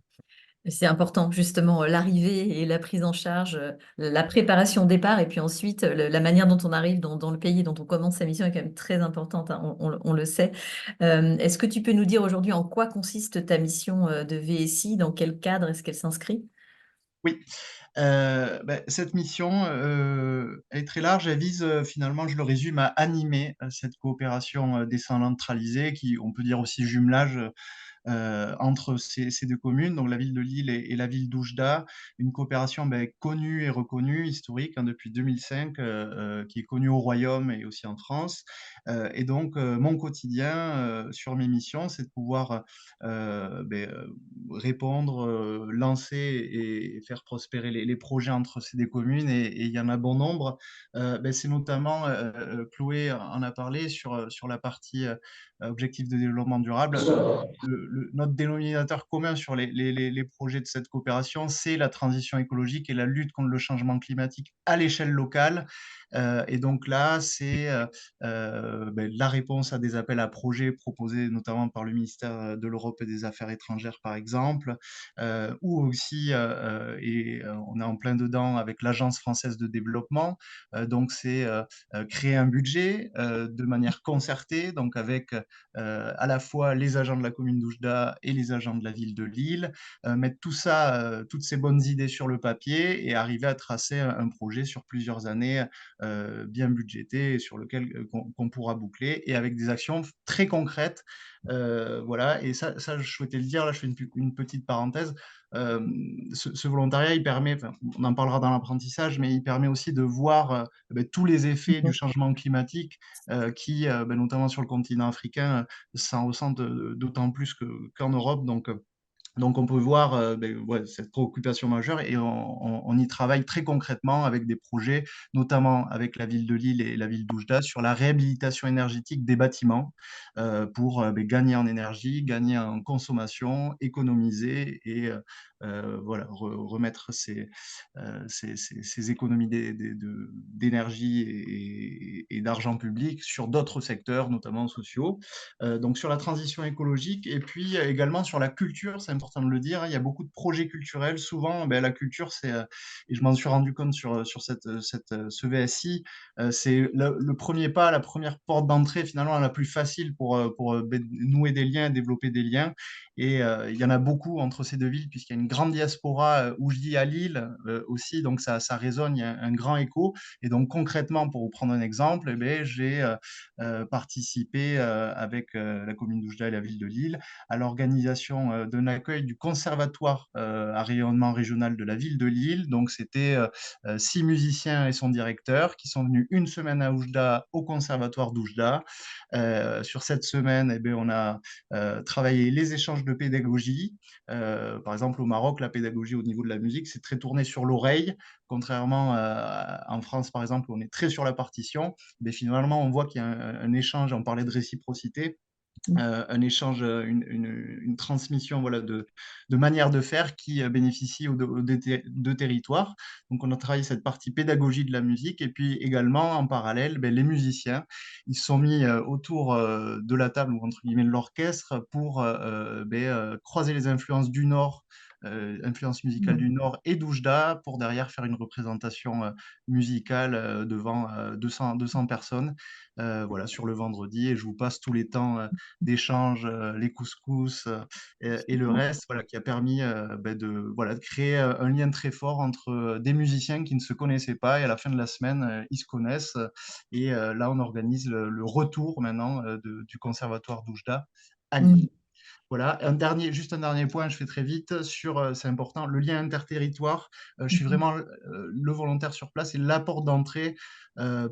C'est important, justement, l'arrivée et la prise en charge, la préparation au départ, et puis ensuite, la manière dont on arrive dans le pays, dont on commence sa mission est quand même très importante, hein, on le sait. Est-ce que tu peux nous dire aujourd'hui en quoi consiste ta mission de VSI? Dans quel cadre est-ce qu'elle s'inscrit? Oui, cette mission est très large. Elle vise finalement, je le résume, à animer cette coopération décentralisée, qui, on peut dire aussi jumelage, entre ces deux communes, donc la ville de Lille et la ville d'Oujda, une coopération connue et reconnue, historique, hein, depuis 2005, qui est connue au Royaume et aussi en France. Et donc, mon quotidien sur mes missions, c'est de pouvoir répondre, lancer et faire prospérer les projets entre ces deux communes, et il y en a bon nombre. C'est notamment, Chloé en a parlé, sur la partie objectif de développement durable. Notre dénominateur commun sur les projets de cette coopération, c'est la transition écologique et la lutte contre le changement climatique à l'échelle locale. Et donc là, c'est la réponse à des appels à projets proposés notamment par le ministère de l'Europe et des Affaires étrangères, par exemple, ou aussi, on est en plein dedans avec l'Agence française de développement. Donc c'est créer un budget de manière concertée, donc avec à la fois les agents de la commune d'Oujda et les agents de la ville de Lille, mettre tout ça, toutes ces bonnes idées sur le papier et arriver à tracer un projet sur plusieurs années bien budgété et sur lequel qu'on pourra boucler et avec des actions très concrètes. Voilà, et ça, je souhaitais le dire, là je fais une petite parenthèse. Ce volontariat, il permet, on en parlera dans l'apprentissage, mais il permet aussi de voir tous les effets du changement climatique qui, notamment sur le continent africain, s'en ressentent d'autant plus qu'en Europe. Donc Donc, on peut voir ouais, cette préoccupation majeure et on y travaille très concrètement avec des projets, notamment avec la ville de Lille et la ville d'Oujda, sur la réhabilitation énergétique des bâtiments pour gagner en énergie, gagner en consommation, économiser et voilà, remettre ces économies d'énergie et d'argent public sur d'autres secteurs, notamment sociaux. Donc sur la transition écologique et puis également sur la culture, c'est important de le dire, hein, il y a beaucoup de projets culturels. Souvent, ben, la culture, et je m'en suis rendu compte sur ce VSI, c'est le premier pas, la première porte d'entrée finalement la plus facile pour nouer des liens, développer des liens. Et il y en a beaucoup entre ces deux villes, puisqu'il y a une grande diaspora où je dis à Lille aussi, donc ça résonne, il y a un grand écho. Et donc concrètement, pour vous prendre un exemple, eh ben, j'ai participé avec la commune d'Oujda et la ville de Lille à l'organisation d'un accueil du conservatoire à rayonnement régional de la ville de Lille. Donc c'était 6 musiciens et son directeur qui sont venus une semaine à Oujda au conservatoire d'Oujda. Sur cette semaine, eh bien, on a travaillé les échanges de pédagogie. Par exemple, au Maroc, la pédagogie au niveau de la musique, c'est très tourné sur l'oreille, contrairement en France, par exemple, où on est très sur la partition. Mais finalement, on voit qu'il y a un échange, on parlait de réciprocité, un échange, une transmission voilà, de manière de faire qui bénéficie aux deux territoires. Donc, on a travaillé cette partie pédagogie de la musique et puis également, en parallèle, ben, les musiciens, ils se sont mis autour de la table ou entre guillemets de l'orchestre pour croiser les influences du Nord. Influence musicale du Nord et d'Oujda pour derrière faire une représentation musicale devant 200 personnes voilà, sur le vendredi. Et je vous passe tous les temps d'échange, les couscous et le reste, voilà, qui a permis voilà, de créer un lien très fort entre des musiciens qui ne se connaissaient pas et à la fin de la semaine, ils se connaissent. Et là, on organise le retour maintenant du conservatoire d'Oujda à Lille. Voilà, juste un dernier point, je fais très vite sur, c'est important, le lien interterritoire. Je suis vraiment le volontaire sur place et la porte d'entrée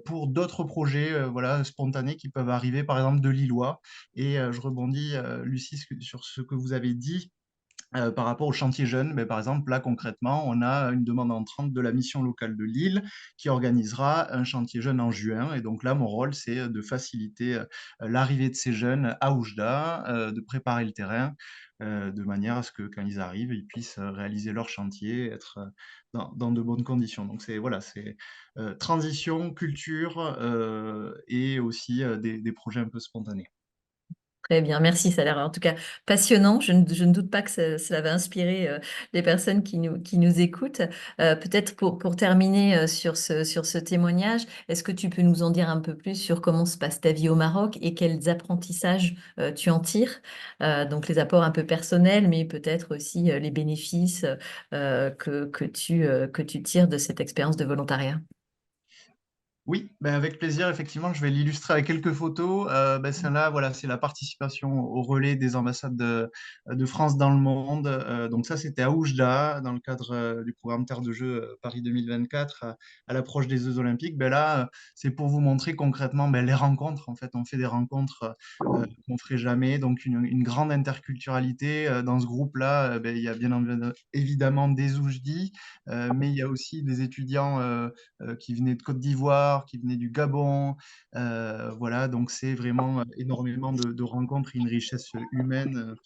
pour d'autres projets voilà, spontanés qui peuvent arriver, par exemple de Lillois. Et je rebondis, Lucie, sur ce que vous avez dit par rapport au chantier jeunes. Mais par exemple, là, concrètement, on a une demande entrante de la mission locale de Lille qui organisera un chantier jeune en juin. Et donc là, mon rôle, c'est de faciliter l'arrivée de ces jeunes à Oujda, de préparer le terrain de manière à ce que quand ils arrivent, ils puissent réaliser leur chantier, être dans de bonnes conditions. Donc c'est voilà, c'est transition, culture et aussi des projets un peu spontanés. Très bien, merci. Ça a l'air en tout cas passionnant. Je ne doute pas que cela va inspirer les personnes qui nous écoutent. Peut-être pour terminer sur ce témoignage, est-ce que tu peux nous en dire un peu plus sur comment se passe ta vie au Maroc et quels apprentissages tu en tires? Donc les apports un peu personnels, mais peut-être aussi les bénéfices que tu tires de cette expérience de volontariat. Oui, ben avec plaisir, effectivement, je vais l'illustrer avec quelques photos. Ben celle-là, voilà, c'est la participation au relais des ambassades de France dans le monde. Donc ça, c'était à Oujda, dans le cadre du programme Terre de Jeux Paris 2024, à l'approche des Jeux Olympiques. Ben là, c'est pour vous montrer concrètement ben, les rencontres. En fait, on fait des rencontres qu'on ne ferait jamais. Donc une grande interculturalité. Dans ce groupe-là, ben, il y a évidemment des Oujdi, mais il y a aussi des étudiants qui venaient de Côte d'Ivoire, qui venaient du Gabon. Voilà, donc c'est vraiment énormément de rencontres et une richesse humaine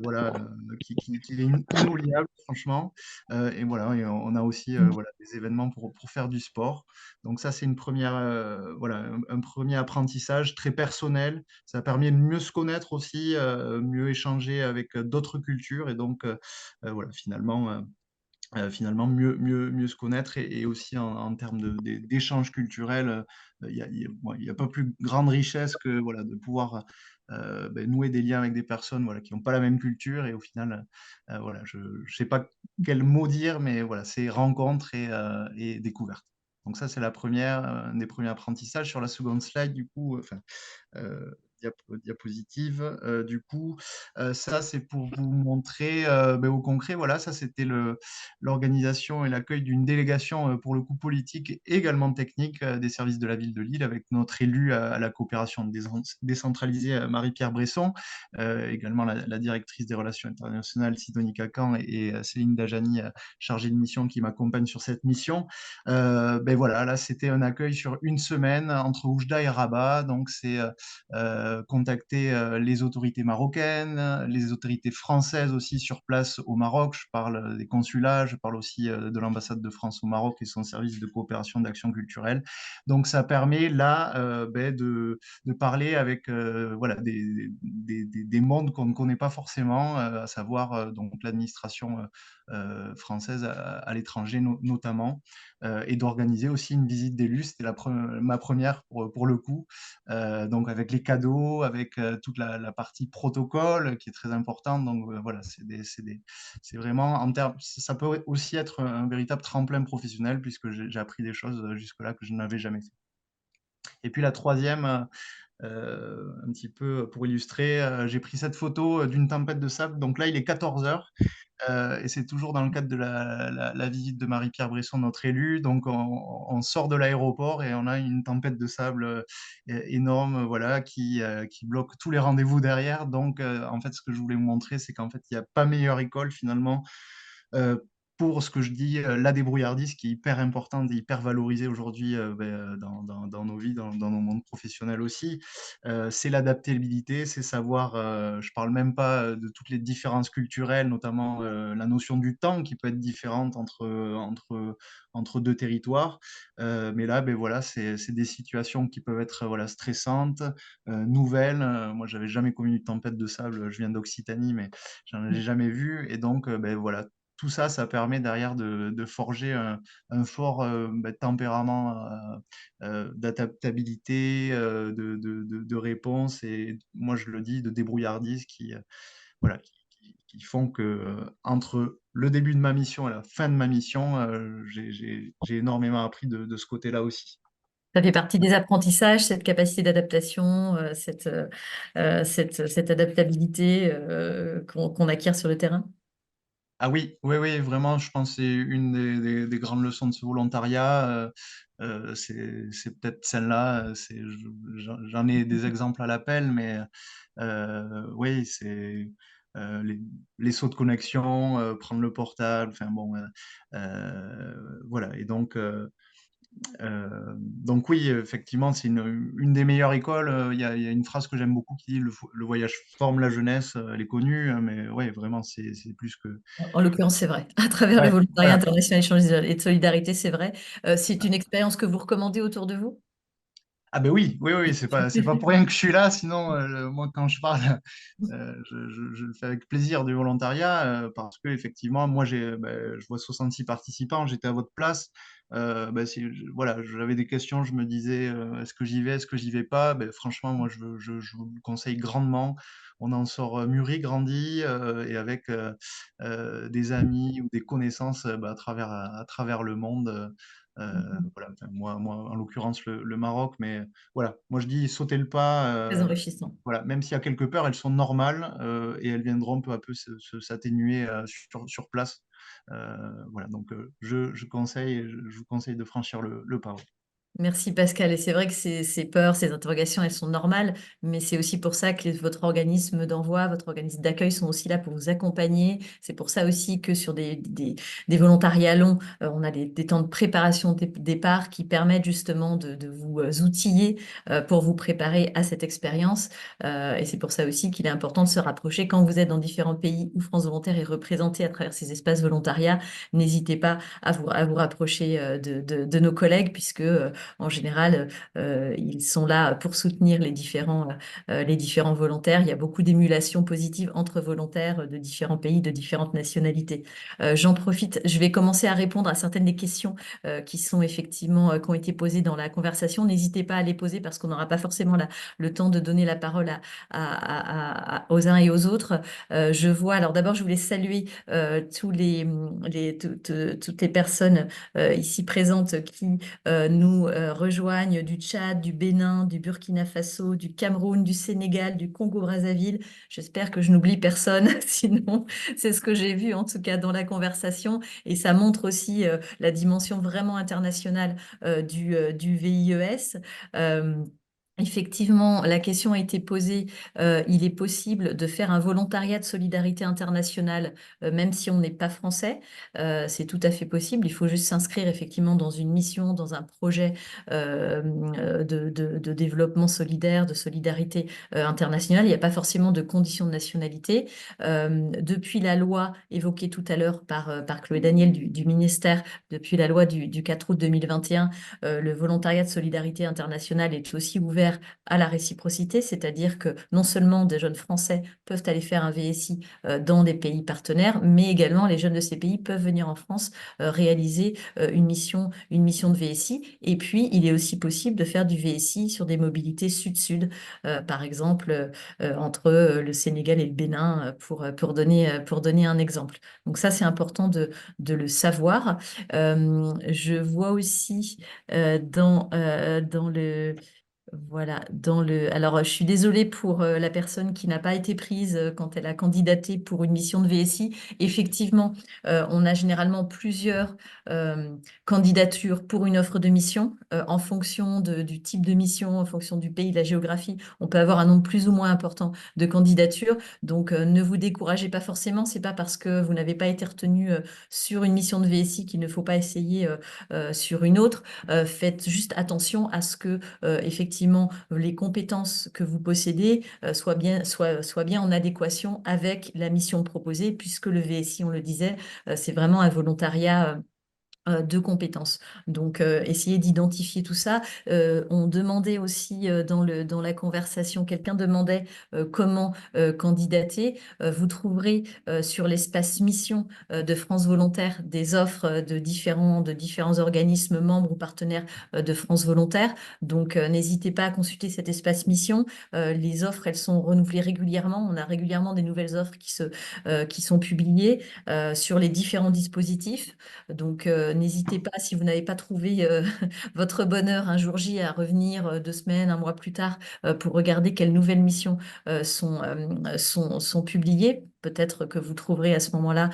voilà, qui est inoubliable, franchement. Et voilà, et on a aussi voilà, des événements pour faire du sport. Donc ça, c'est une première, voilà, un premier apprentissage très personnel. Ça permet de mieux se connaître aussi, mieux échanger avec d'autres cultures. Et donc, voilà, finalement mieux se connaître et aussi en termes d'échanges culturels, il y a pas plus grande richesse que voilà, de pouvoir ben, nouer des liens avec des personnes voilà, qui n'ont pas la même culture et au final, voilà, je ne sais pas quel mot dire, mais voilà, c'est rencontre et découverte. Donc ça, c'est la première, un des premiers apprentissages. Sur la seconde slide, du coup, diapositive. Du coup, ça, c'est pour vous montrer au concret, voilà, ça, c'était l'organisation et l'accueil d'une délégation, pour le coup politique et également technique, des services de la ville de Lille, avec notre élue à la coopération décentralisée, Marie-Pierre Bresson, également la directrice des relations internationales, Sidonie Cacan, et Céline Dajani, chargée de mission, qui m'accompagne sur cette mission. Voilà, là, c'était un accueil sur une semaine entre Oujda et Rabat. Donc, c'est contacter les autorités marocaines, les autorités françaises aussi sur place au Maroc. Je parle des consulats, je parle aussi de l'ambassade de France au Maroc et son service de coopération d'action culturelle. Donc, ça permet là de parler avec voilà, des mondes qu'on ne connaît pas forcément, à savoir donc l'administration française à l'étranger notamment, et d'organiser aussi une visite d'élus. C'était ma première pour le coup, donc avec les cadeaux, avec toute la partie protocole qui est très importante. Donc voilà, c'est vraiment en termes, ça peut aussi être un véritable tremplin professionnel, puisque j'ai appris des choses jusque-là que je n'avais jamais fait. Et puis la troisième, un petit peu pour illustrer, j'ai pris cette photo d'une tempête de sable. Donc là, il est 14 heures, et c'est toujours dans le cadre de la visite de Marie-Pierre Bresson, notre élue. Donc on sort de l'aéroport et on a une tempête de sable énorme, voilà, qui bloque tous les rendez-vous derrière. Donc en fait, ce que je voulais vous montrer, c'est qu'en fait, il n'y a pas meilleure école finalement euh, pour ce que je dis, la débrouillardise, qui est hyper importante et hyper valorisée aujourd'hui dans nos vies, dans nos mondes professionnels aussi. C'est l'adaptabilité, c'est savoir, je parle même pas de toutes les différences culturelles, notamment la notion du temps qui peut être différente entre deux territoires. Mais là, voilà, c'est des situations qui peuvent être voilà, stressantes, nouvelles. Moi, j'avais jamais connu une tempête de sable, je viens d'Occitanie, mais j'en ai jamais vu. Et donc, voilà, tout ça, ça permet derrière de forger un fort tempérament d'adaptabilité, de réponse, et moi je le dis, de débrouillardise, voilà, qui font que entre le début de ma mission et la fin de ma mission, j'ai énormément appris de ce côté-là aussi. Ça fait partie des apprentissages, cette capacité d'adaptation, cette adaptabilité qu'on acquiert sur le terrain. Ah oui, oui, oui, vraiment, je pense que c'est une des grandes leçons de ce volontariat. C'est peut-être celle-là. J'en ai des exemples à l'appel, mais oui, c'est les sauts de connexion, prendre le portable, enfin bon, voilà. Et donc oui, effectivement, c'est une des meilleures écoles. Il y a une phrase que j'aime beaucoup qui dit le voyage forme la jeunesse. Elle est connue, hein, mais ouais, vraiment, c'est plus que. En l'occurrence, c'est vrai. À travers le Ouais, volontariat voilà. international échange et de solidarité, c'est vrai. C'est une expérience que vous recommandez autour de vous? Ah ben oui, oui, oui, c'est pas pour rien que je suis là. Sinon, moi, quand je parle, je le fais avec plaisir du volontariat, parce que effectivement, moi, je vois 66 participants, j'étais à votre place. Voilà, j'avais des questions, je me disais, est-ce que j'y vais, est-ce que j'y vais pas? Franchement, moi, je vous le conseille grandement. On en sort mûri, grandi, et avec des amis ou des connaissances à travers le monde. Voilà, enfin, moi, en l'occurrence, le Maroc, mais voilà, moi je dis sauter le pas. Très enrichissant. Voilà, même s'il y a quelques peurs, elles sont normales, et elles viendront peu à peu s'atténuer sur place. Voilà, donc je vous conseille de franchir le pas. Ouais. Merci Pascal. Et c'est vrai que ces peurs, ces interrogations, elles sont normales, mais c'est aussi pour ça que votre organisme d'envoi, votre organisme d'accueil sont aussi là pour vous accompagner. C'est pour ça aussi que sur des volontariats longs, on a des temps de préparation de départ qui permettent justement de vous outiller pour vous préparer à cette expérience. Et c'est pour ça aussi qu'il est important de se rapprocher quand vous êtes dans différents pays où France Volontaire est représentée à travers ces espaces volontariat. N'hésitez pas à vous rapprocher de nos collègues, puisque en général, ils sont là pour soutenir les différents volontaires. Il y a beaucoup d'émulation positive entre volontaires de différents pays, de différentes nationalités. J'en profite, je vais commencer à répondre à certaines des questions qui sont effectivement, qui ont été posées dans la conversation. N'hésitez pas à les poser parce qu'on n'aura pas forcément le temps de donner la parole aux uns et aux autres. Je vois, alors d'abord, je voulais saluer toutes les personnes ici présentes qui nous rejoignent du Tchad, du Bénin, du Burkina Faso, du Cameroun, du Sénégal, du Congo-Brazzaville. J'espère que je n'oublie personne, sinon c'est ce que j'ai vu en tout cas dans la conversation. Et ça montre aussi la dimension vraiment internationale du VIES. Euh, Effectivement, la question a été posée. Il est possible de faire un volontariat de solidarité internationale, même si on n'est pas français. C'est tout à fait possible. Il faut juste s'inscrire effectivement dans une mission, dans un projet de développement solidaire, de solidarité internationale. Il n'y a pas forcément de conditions de nationalité. Depuis la loi évoquée tout à l'heure par Chloé Daniel du ministère, depuis la loi du 4 août 2021, le volontariat de solidarité internationale est aussi ouvert à la réciprocité, c'est-à-dire que non seulement des jeunes Français peuvent aller faire un VSI dans des pays partenaires, mais également les jeunes de ces pays peuvent venir en France réaliser une mission de VSI. Et puis, il est aussi possible de faire du VSI sur des mobilités sud-sud, par exemple entre le Sénégal et le Bénin, pour donner un exemple. Donc ça, c'est important de le savoir. Je vois aussi dans le voilà, alors je suis désolée pour la personne qui n'a pas été prise quand elle a candidaté pour une mission de VSI. Effectivement, on a généralement plusieurs candidatures pour une offre de mission en fonction du type de mission, en fonction du pays, de la géographie. On peut avoir un nombre plus ou moins important de candidatures. Donc, ne vous découragez pas forcément. C'est pas parce que vous n'avez pas été retenu sur une mission de VSI qu'il ne faut pas essayer sur une autre. Faites juste attention à ce que effectivement les compétences que vous possédez soient bien en adéquation avec la mission proposée, puisque le VSI, on le disait, c'est vraiment un volontariat de compétences. Donc, essayez d'identifier tout ça. On demandait aussi dans la conversation, quelqu'un demandait comment candidater. Vous trouverez sur l'espace mission de France Volontaire des offres de différents organismes membres ou partenaires de France Volontaire. Donc, n'hésitez pas à consulter cet espace mission. Les offres, elles sont renouvelées régulièrement. On a régulièrement des nouvelles offres qui sont publiées sur les différents dispositifs. Donc, n'hésitez pas, si vous n'avez pas trouvé votre bonheur un jour J, à revenir 2 semaines, un mois plus tard pour regarder quelles nouvelles missions sont publiées. Peut-être que vous trouverez à ce moment-là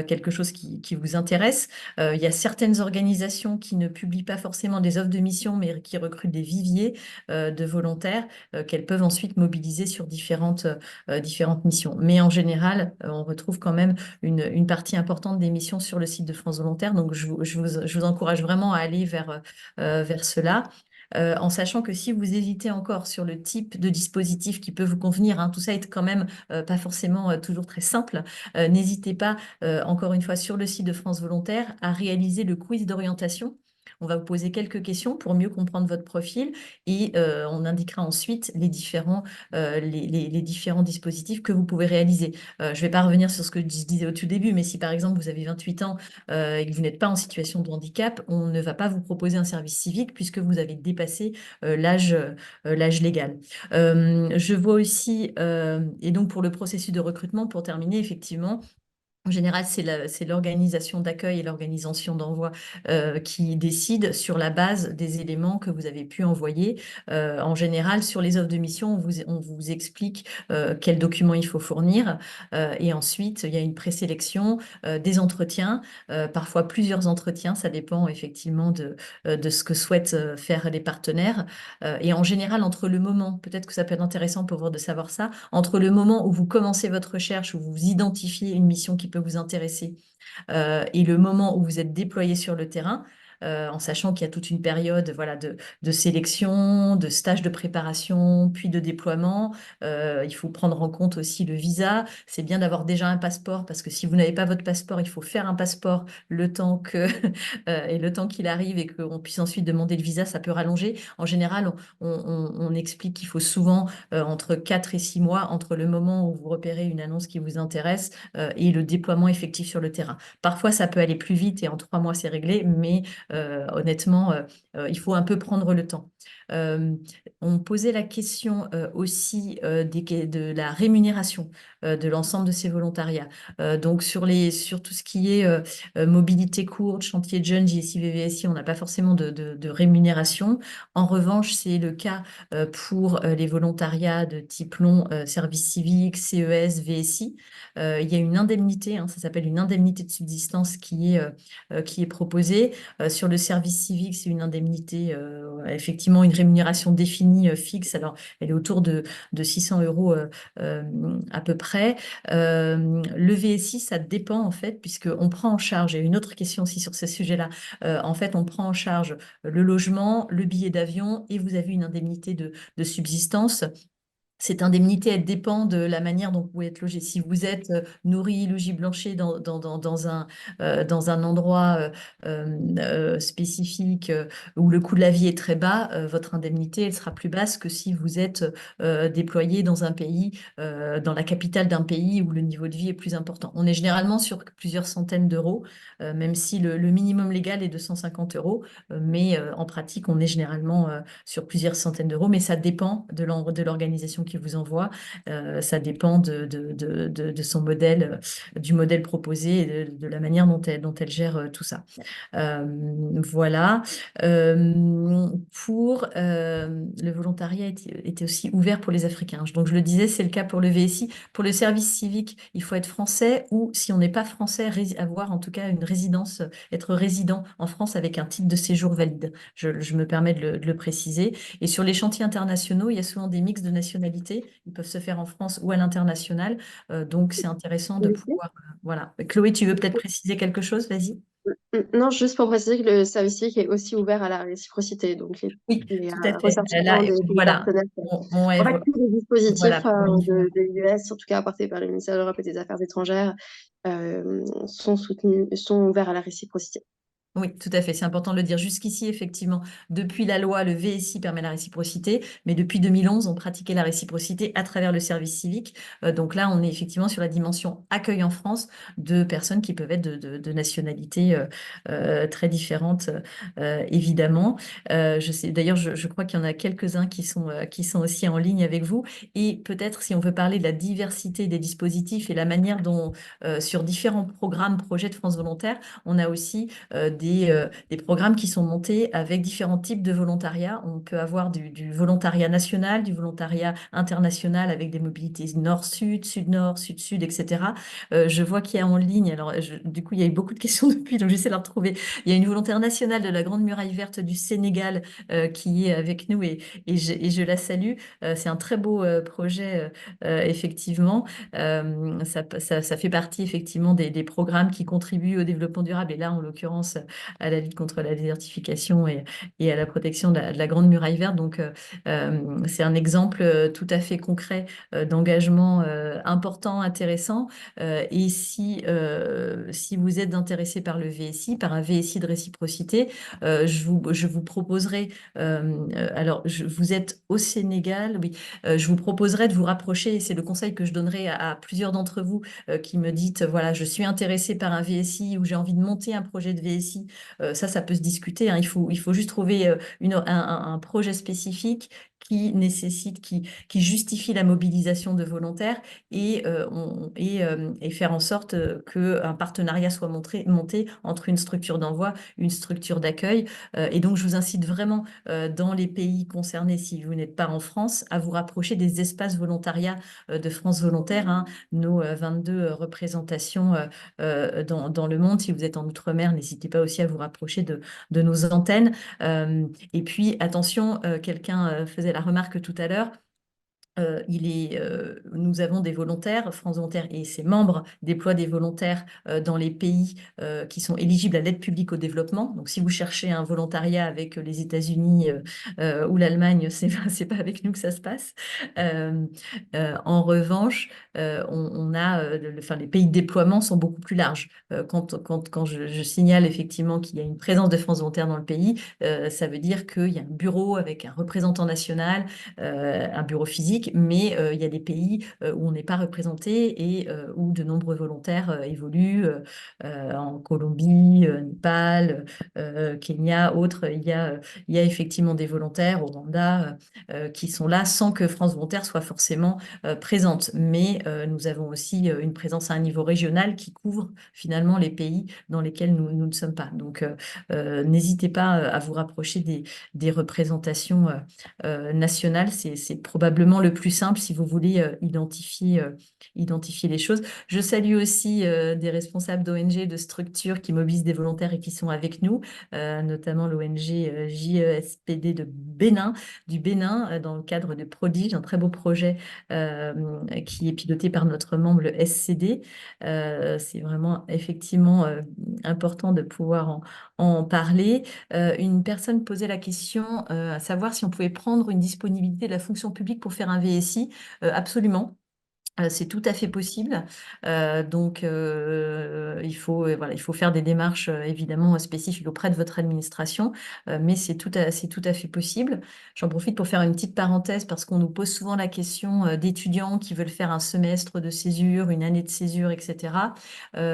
quelque chose qui vous intéresse. Il y a certaines organisations qui ne publient pas forcément des offres de mission, mais qui recrutent des viviers de volontaires qu'elles peuvent ensuite mobiliser sur différentes missions. Mais en général, on retrouve quand même une partie importante des missions sur le site de France Volontaire. Donc, je vous encourage vraiment à aller vers cela. En sachant que si vous hésitez encore sur le type de dispositif qui peut vous convenir, hein, tout ça est quand même pas forcément toujours très simple, n'hésitez pas, encore une fois, sur le site de France Volontaire, à réaliser le quiz d'orientation. On va vous poser quelques questions pour mieux comprendre votre profil et on indiquera ensuite les différents dispositifs que vous pouvez réaliser. Je ne vais pas revenir sur ce que je disais au tout début, mais si par exemple vous avez 28 ans et que vous n'êtes pas en situation de handicap, on ne va pas vous proposer un service civique puisque vous avez dépassé l'âge légal. Je vois aussi, et donc pour le processus de recrutement, pour terminer, effectivement, en général, c'est l'organisation d'accueil et l'organisation d'envoi qui décident sur la base des éléments que vous avez pu envoyer. En général, sur les offres de mission, on vous explique quels documents il faut fournir. Et ensuite, il y a une présélection, des entretiens, parfois plusieurs entretiens. Ça dépend effectivement de ce que souhaitent faire les partenaires. Et en général, entre le moment, peut-être que ça peut être intéressant pour vous de savoir ça, entre le moment où vous commencez votre recherche, où vous identifiez une mission qui peut vous intéresser, et le moment où vous êtes déployé sur le terrain, en sachant qu'il y a toute une période voilà, de sélection, de stage de préparation, puis de déploiement. Il faut prendre en compte aussi le visa. C'est bien d'avoir déjà un passeport parce que si vous n'avez pas votre passeport, il faut faire un passeport le temps et le temps qu'il arrive et qu'on puisse ensuite demander le visa, ça peut rallonger. En général, on explique qu'il faut souvent entre 4 et 6 mois entre le moment où vous repérez une annonce qui vous intéresse et le déploiement effectif sur le terrain. Parfois, ça peut aller plus vite et en 3 mois, c'est réglé, mais honnêtement, il faut un peu prendre le temps. On posait la question aussi de la rémunération de l'ensemble de ces volontariats. Donc sur tout ce qui est mobilité courte, chantier de jeunes, JSI, VVSI, on n'a pas forcément de rémunération. En revanche, c'est le cas pour les volontariats de type long, service civique, CES, VSI. Il y a une indemnité, ça s'appelle une indemnité de subsistance qui est proposée. Sur le service civique, c'est une indemnité, effectivement, une rémunération définie fixe. Alors, elle est autour de 600 euros à peu près. Le VSI, ça dépend en fait, puisqu'on prend en charge, et une autre question aussi sur ce sujet-là, en fait, on prend en charge le logement, le billet d'avion et vous avez une indemnité de subsistance. Cette indemnité, elle dépend de la manière dont vous pouvez être logé. Si vous êtes nourri, logis, blanchi dans un endroit spécifique où le coût de la vie est très bas, votre indemnité, elle sera plus basse que si vous êtes déployé dans un pays, dans la capitale d'un pays où le niveau de vie est plus important. On est généralement sur plusieurs centaines d'euros, même si le minimum légal est de 150 euros, mais en pratique, on est généralement sur plusieurs centaines d'euros, mais ça dépend de l'organisation qui vous envoie, ça dépend de son modèle, du modèle proposé et de la manière dont elle gère tout ça. Voilà. Le volontariat était aussi ouvert pour les Africains. Donc je le disais, c'est le cas pour le VSI. Pour le service civique, il faut être français ou si on n'est pas français, avoir en tout cas une résidence, être résident en France avec un titre de séjour valide. Je me permets de le préciser. Et sur les chantiers internationaux, il y a souvent des mix de nationalités. Ils peuvent se faire en France ou à l'international. Donc, c'est intéressant de Lucie. pouvoir. Voilà. Chloé, tu veux peut-être préciser quelque chose? Vas-y. Non, juste pour préciser que le service civique est aussi ouvert à la réciprocité. Donc, Oui, les tout à fait. ressortissants Là, des pays voilà. partenaires. En Ouais, fait, tous les voilà, dispositifs pour de l'US, en tout cas apportés par le ministère de l'Europe et des Affaires étrangères, sont soutenus, sont ouverts à la réciprocité. Oui, tout à fait. C'est important de le dire. Jusqu'ici, effectivement, depuis la loi, le VSI permet la réciprocité, mais depuis 2011, on pratiquait la réciprocité à travers le service civique. Donc là, on est effectivement sur la dimension accueil en France de personnes qui peuvent être de nationalités très différentes, évidemment. Je sais, d'ailleurs, je crois qu'il y en a quelques-uns qui sont aussi en ligne avec vous. Et peut-être, si on veut parler de la diversité des dispositifs et la manière dont, sur différents programmes, projets de France Volontaire, on a aussi des programmes qui sont montés avec différents types de volontariat. On peut avoir du volontariat national, du volontariat international avec des mobilités nord-sud, sud-nord, sud-sud, etc. Je vois qu'il y a en ligne, alors du coup, il y a eu beaucoup de questions depuis, donc j'essaie de la retrouver. Il y a une volontaire nationale de la Grande Muraille Verte du Sénégal qui est avec nous et je la salue. C'est un très beau projet, effectivement. Ça fait partie effectivement des programmes qui contribuent au développement durable. Et là, en l'occurrence, à la lutte contre la désertification et à la protection de la Grande Muraille Verte. Donc, c'est un exemple tout à fait concret d'engagement important, intéressant. Et si vous êtes intéressé par le VSI, par un VSI de réciprocité, je vous proposerai, alors vous êtes au Sénégal, oui, je vous proposerai de vous rapprocher, et c'est le conseil que je donnerai à plusieurs d'entre vous qui me dites, voilà, je suis intéressé par un VSI ou j'ai envie de monter un projet de VSI. Ça peut se discuter, hein. Il faut juste trouver un projet spécifique qui nécessite, qui justifie la mobilisation de volontaires et faire en sorte qu'un partenariat soit monté entre une structure d'envoi, une structure d'accueil. Et donc, je vous incite vraiment dans les pays concernés, si vous n'êtes pas en France, à vous rapprocher des espaces volontariat de France Volontaire, hein, nos 22 représentations dans le monde. Si vous êtes en Outre-mer, n'hésitez pas aussi à vous rapprocher de nos antennes. Et puis, attention, quelqu'un faisait la remarque tout à l'heure, nous avons des volontaires, France Volontaire et ses membres déploient des volontaires dans les pays qui sont éligibles à l'aide publique au développement. Donc, si vous cherchez un volontariat avec les États-Unis ou l'Allemagne, c'est pas avec nous que ça se passe. En revanche, on a, les pays de déploiement sont beaucoup plus larges. Quand je signale effectivement qu'il y a une présence de France Volontaire dans le pays, ça veut dire qu'il y a un bureau avec un représentant national, un bureau physique public, mais il y a des pays où on n'est pas représenté et où de nombreux volontaires évoluent, en Colombie, Népal, Kenya, autres. Il y a effectivement des volontaires au Rwanda qui sont là sans que France Volontaire soit forcément présente. Mais nous avons aussi une présence à un niveau régional qui couvre finalement les pays dans lesquels nous ne sommes pas. Donc, n'hésitez pas à vous rapprocher des représentations nationales. C'est probablement le plus simple si vous voulez identifier les choses. Je salue aussi des responsables d'ONG, de structures qui mobilisent des volontaires et qui sont avec nous, notamment l'ONG JESPD du Bénin, dans le cadre de Prodige, un très beau projet qui est piloté par notre membre, le SCD. C'est vraiment effectivement important de pouvoir en parler. Une personne posait la question à savoir si on pouvait prendre une disponibilité de la fonction publique pour faire un VSI. Absolument. C'est tout à fait possible. Donc, voilà, il faut faire des démarches évidemment spécifiques auprès de votre administration, mais c'est tout à fait possible. J'en profite pour faire une petite parenthèse parce qu'on nous pose souvent la question d'étudiants qui veulent faire un semestre de césure, une année de césure, etc.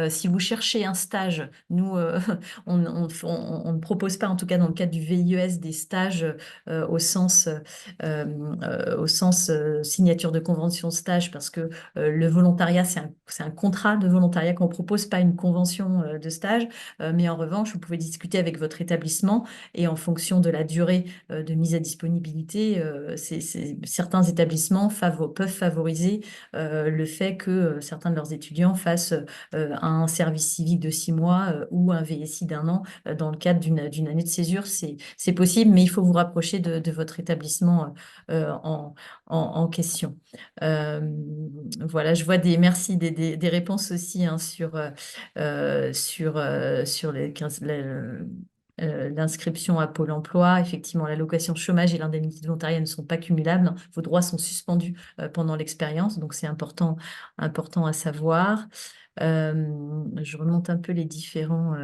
Si vous cherchez un stage, nous, on ne propose pas, en tout cas dans le cadre du VIES, des stages au sens signature de convention de stage parce que le volontariat, c'est un contrat de volontariat qu'on propose, pas une convention de stage. Mais en revanche, vous pouvez discuter avec votre établissement et en fonction de la durée de mise à disponibilité, certains établissements peuvent favoriser le fait que certains de leurs étudiants fassent un service civique de 6 mois ou un VSI d'1 an dans le cadre d'une année de césure. C'est possible, mais il faut vous rapprocher de votre établissement en question. Voilà, je vois des réponses aussi hein, sur l'inscription à Pôle emploi. Effectivement, l'allocation chômage et l'indemnité de volontariat ne sont pas cumulables, hein. Vos droits sont suspendus pendant l'expérience, donc c'est important à savoir. Je remonte un peu les différentes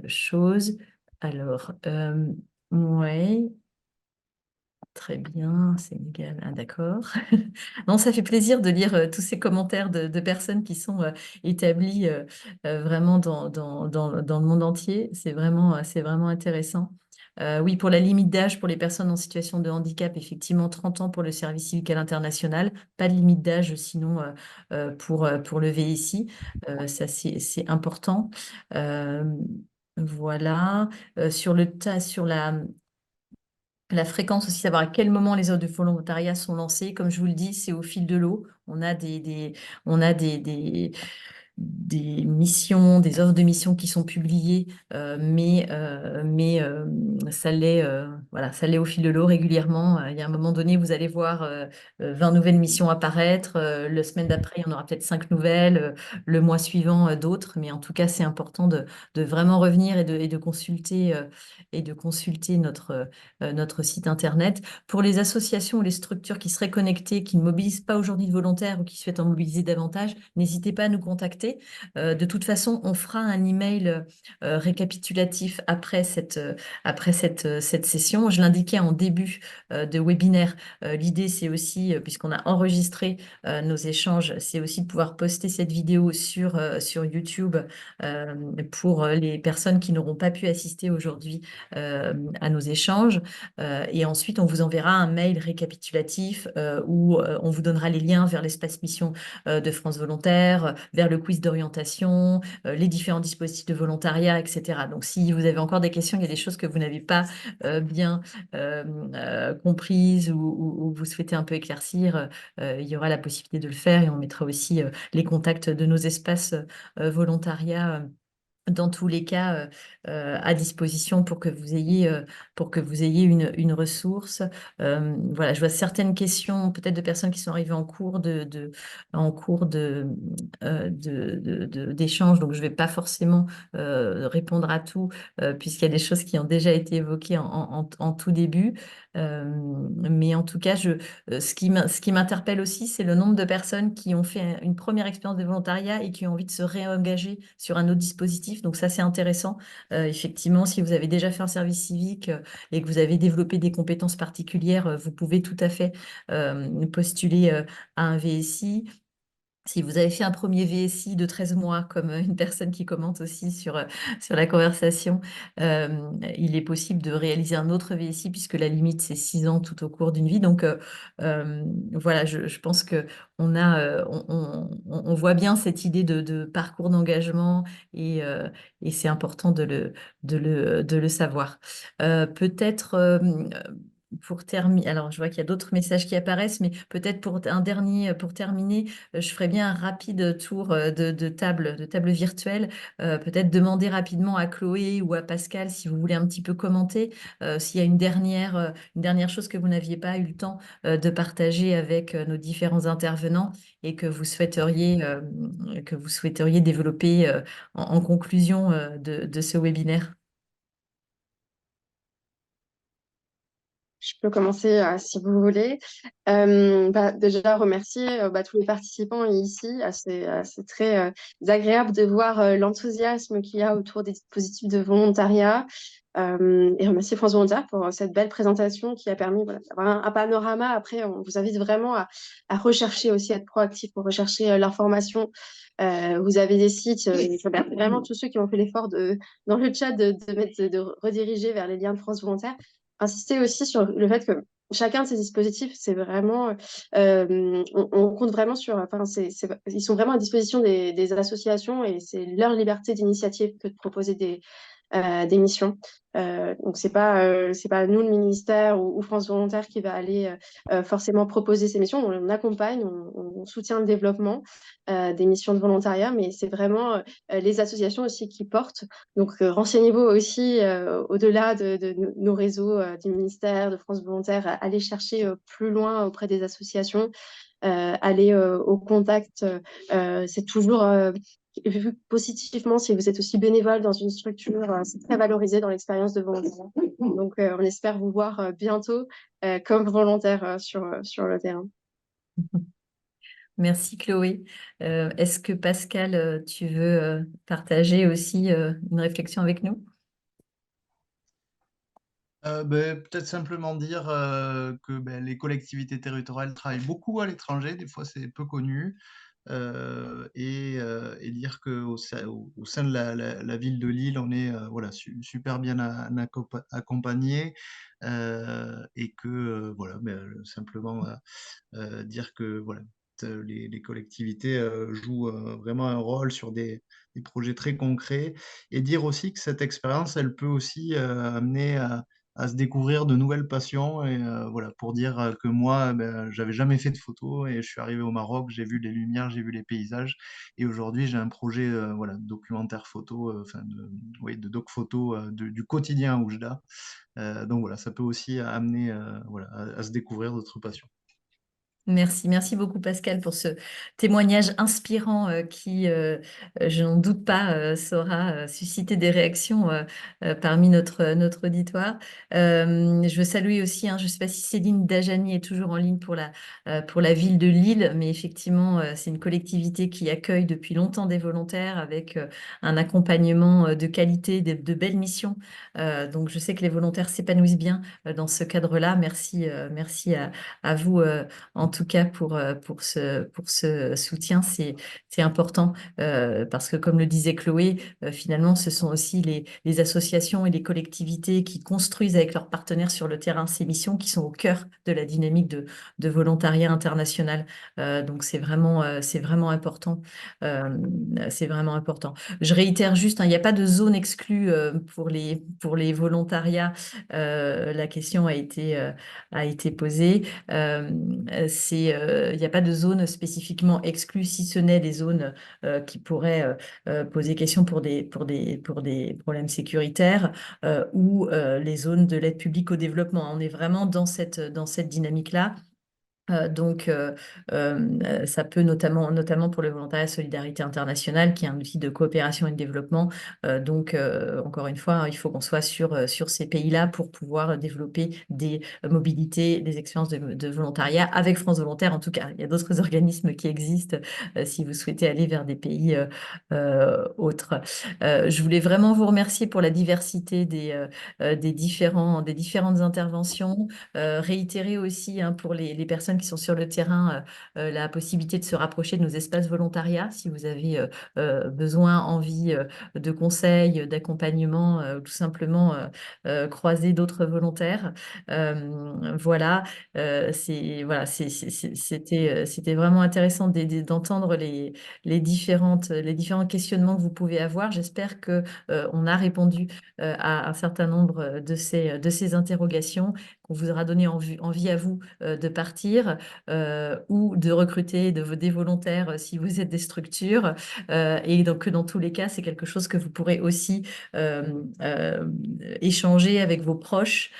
choses. Alors, ouais. Très bien, Sénégal, ah, d'accord. Non, ça fait plaisir de lire tous ces commentaires de personnes qui sont établies vraiment dans le monde entier. C'est vraiment intéressant. Oui, pour la limite d'âge pour les personnes en situation de handicap, effectivement, 30 ans pour le service civique à l'international. Pas de limite d'âge sinon pour le VSI. Ça, c'est important. Euh, voilà. Sur la fréquence aussi, savoir à quel moment les offres de volontariat sont lancées. Comme je vous le dis, c'est au fil de l'eau. On a des missions, des offres de missions qui sont publiées, mais voilà, ça l'est au fil de l'eau régulièrement. Il y a un moment donné, vous allez voir 20 nouvelles missions apparaître. La semaine d'après, il y en aura peut-être 5 nouvelles. Le mois suivant, d'autres. Mais en tout cas, c'est important de vraiment revenir et de consulter notre site Internet. Pour les associations ou les structures qui seraient connectées, qui ne mobilisent pas aujourd'hui de volontaires ou qui souhaitent en mobiliser davantage, n'hésitez pas à nous contacter. De toute façon, on fera un email récapitulatif après cette session. Je l'indiquais en début de webinaire. L'idée, c'est aussi, puisqu'on a enregistré nos échanges, c'est aussi de pouvoir poster cette vidéo sur YouTube pour les personnes qui n'auront pas pu assister aujourd'hui à nos échanges. Et ensuite, on vous enverra un mail récapitulatif où on vous donnera les liens vers l'espace mission de France Volontaire, vers le quiz d'orientation, les différents dispositifs de volontariat, etc. Donc, si vous avez encore des questions, il y a des choses que vous n'avez pas bien comprises ou vous souhaitez un peu éclaircir, il y aura la possibilité de le faire et on mettra aussi les contacts de nos espaces volontariat dans tous les cas à disposition pour que vous ayez une ressource. Voilà, je vois certaines questions peut-être de personnes qui sont arrivées en cours d'échange, donc je ne vais pas forcément répondre à tout puisqu'il y a des choses qui ont déjà été évoquées en tout début. Mais en tout cas, ce qui m'interpelle aussi, c'est le nombre de personnes qui ont fait une première expérience de volontariat et qui ont envie de se réengager sur un autre dispositif. collectif. Donc ça, c'est intéressant. Effectivement, si vous avez déjà fait un service civique et que vous avez développé des compétences particulières, vous pouvez tout à fait postuler à un VSI. Si vous avez fait un premier VSI de 13 mois, comme une personne qui commente aussi sur la conversation, il est possible de réaliser un autre VSI puisque la limite, c'est 6 ans tout au cours d'une vie. Donc, voilà, je pense que on voit bien cette idée de parcours d'engagement et c'est important de le savoir. Peut-être pour terminer, alors je vois qu'il y a d'autres messages qui apparaissent, mais peut-être pour un dernier, pour terminer, je ferais bien un rapide tour de table virtuelle. Peut-être demander rapidement à Chloé ou à Pascal si vous voulez un petit peu commenter, s'il y a une dernière chose que vous n'aviez pas eu le temps de partager avec nos différents intervenants et que vous souhaiteriez développer en conclusion de ce webinaire. Je peux commencer si vous voulez. Déjà, remercier tous les participants ici. C'est très agréable de voir l'enthousiasme qu'il y a autour des dispositifs de volontariat. Et remercier France Volontaire pour cette belle présentation qui a permis d'avoir un panorama. Après, on vous invite vraiment à rechercher aussi, à être proactif pour rechercher l'information. Vous avez des sites, je remercie vraiment tous ceux qui ont fait l'effort dans le chat de rediriger vers les liens de France Volontaire. Insister aussi sur le fait que chacun de ces dispositifs, c'est vraiment, on compte vraiment sur, enfin, ils sont vraiment à disposition des associations et c'est leur liberté d'initiative que de proposer des missions. Donc c'est pas nous le ministère ou France Volontaire qui va aller forcément proposer ces missions. On accompagne, on soutient le développement des missions de volontariat, mais c'est vraiment les associations aussi qui portent. Donc renseignez-vous aussi au-delà de nos réseaux du ministère, de France Volontaire, aller chercher plus loin auprès des associations, aller au contact. C'est toujours vu positivement si vous êtes aussi bénévole dans une structure, c'est très valorisé dans l'expérience de volontariat. Donc, on espère vous voir bientôt comme volontaire sur le terrain. Merci Chloé. Est-ce que Pascal, tu veux partager aussi une réflexion avec nous? Peut-être simplement dire que les collectivités territoriales travaillent beaucoup à l'étranger, des fois c'est peu connu, et dire qu'au au sein de la ville de Lille, on est voilà, super bien accompagné, et que simplement dire que voilà, les collectivités jouent vraiment un rôle sur des projets très concrets, et dire aussi que cette expérience, elle peut aussi amener à se découvrir de nouvelles passions. Et voilà, pour dire que moi, j'avais jamais fait de photo et je suis arrivé au Maroc, j'ai vu les lumières, j'ai vu les paysages, et aujourd'hui j'ai un projet voilà, de documentaire photo, oui, de doc photo du quotidien à Oujda. Donc voilà, ça peut aussi amener voilà, à se découvrir d'autres passions. Merci beaucoup Pascal pour ce témoignage inspirant qui, je n'en doute pas, saura susciter des réactions parmi notre auditoire. Je veux saluer aussi, je ne sais pas si Céline Dajani est toujours en ligne pour la ville de Lille, mais effectivement, c'est une collectivité qui accueille depuis longtemps des volontaires avec un accompagnement de qualité, de belles missions. Donc je sais que les volontaires s'épanouissent bien dans ce cadre-là. Merci à vous en tout cas pour ce soutien, c'est important parce que comme le disait Chloé, finalement, ce sont aussi les associations et les collectivités qui construisent avec leurs partenaires sur le terrain ces missions qui sont au cœur de la dynamique de volontariat international. Donc, c'est vraiment important. Euh, c'est vraiment important. Je réitère juste, il n'y a pas de zone exclue pour les volontariats. La question a été posée. Il n'y a pas de zone spécifiquement exclue, si ce n'est des zones qui pourraient poser question pour des problèmes sécuritaires ou les zones de l'aide publique au développement. On est vraiment dans cette dynamique-là. Ça peut notamment pour le volontariat Solidarité Internationale, qui est un outil de coopération et de développement. Encore une fois, il faut qu'on soit sur ces pays-là pour pouvoir développer des mobilités, des expériences de volontariat avec France Volontaire. En tout cas, il y a d'autres organismes qui existent si vous souhaitez aller vers des pays autres. Je voulais vraiment vous remercier pour la diversité des différentes interventions. Réitérer aussi pour les personnes qui sont sur le terrain la possibilité de se rapprocher de nos espaces volontariat si vous avez besoin, envie de conseils, d'accompagnement, ou tout simplement croiser d'autres volontaires. Voilà, c'était vraiment intéressant d'entendre les différents questionnements que vous pouvez avoir. J'espère que on a répondu à un certain nombre de ces interrogations, qu'on vous aura donné envie à vous de partir ou de recruter des volontaires si vous êtes des structures. Et donc, dans tous les cas, c'est quelque chose que vous pourrez aussi euh, euh, échanger avec vos proches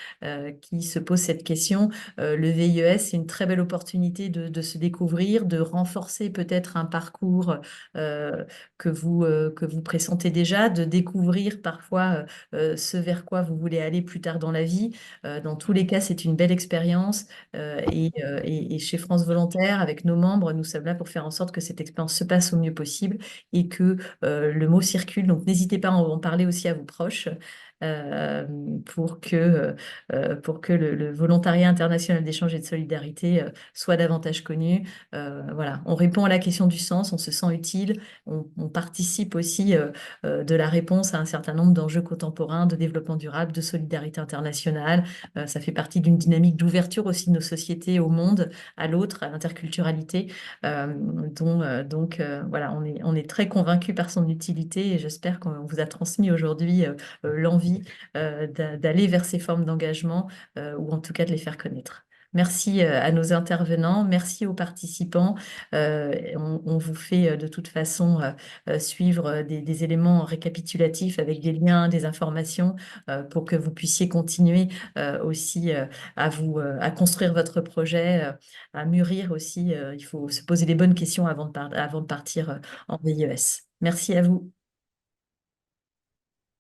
qui se posent cette question. Le VIES, c'est une très belle opportunité de se découvrir, de renforcer peut-être un parcours euh, que vous pressentez déjà, de découvrir parfois ce vers quoi vous voulez aller plus tard dans la vie. Dans tous les cas, c'est une belle expérience. Et chez France Volontaire, avec nos membres, nous sommes là pour faire en sorte que cette expérience se passe au mieux possible et que le mot circule. Donc, n'hésitez pas à en parler aussi à vos proches. euh, pour que le volontariat international d'échange et de solidarité soit davantage connu. Voilà, on répond à la question du sens, on se sent utile, on participe aussi de la réponse à un certain nombre d'enjeux contemporains de développement durable, de solidarité internationale. Ça fait partie d'une dynamique d'ouverture aussi de nos sociétés au monde, à l'autre, à l'interculturalité. Voilà, on est très convaincus par son utilité et j'espère qu'on vous a transmis aujourd'hui l'envie d'aller vers ces formes d'engagement ou en tout cas de les faire connaître. Merci à nos intervenants, merci aux participants. On vous fait de toute façon suivre des éléments récapitulatifs avec des liens, des informations pour que vous puissiez continuer aussi à construire votre projet, à mûrir aussi. Il faut se poser les bonnes questions avant de partir en VIES. Merci à vous.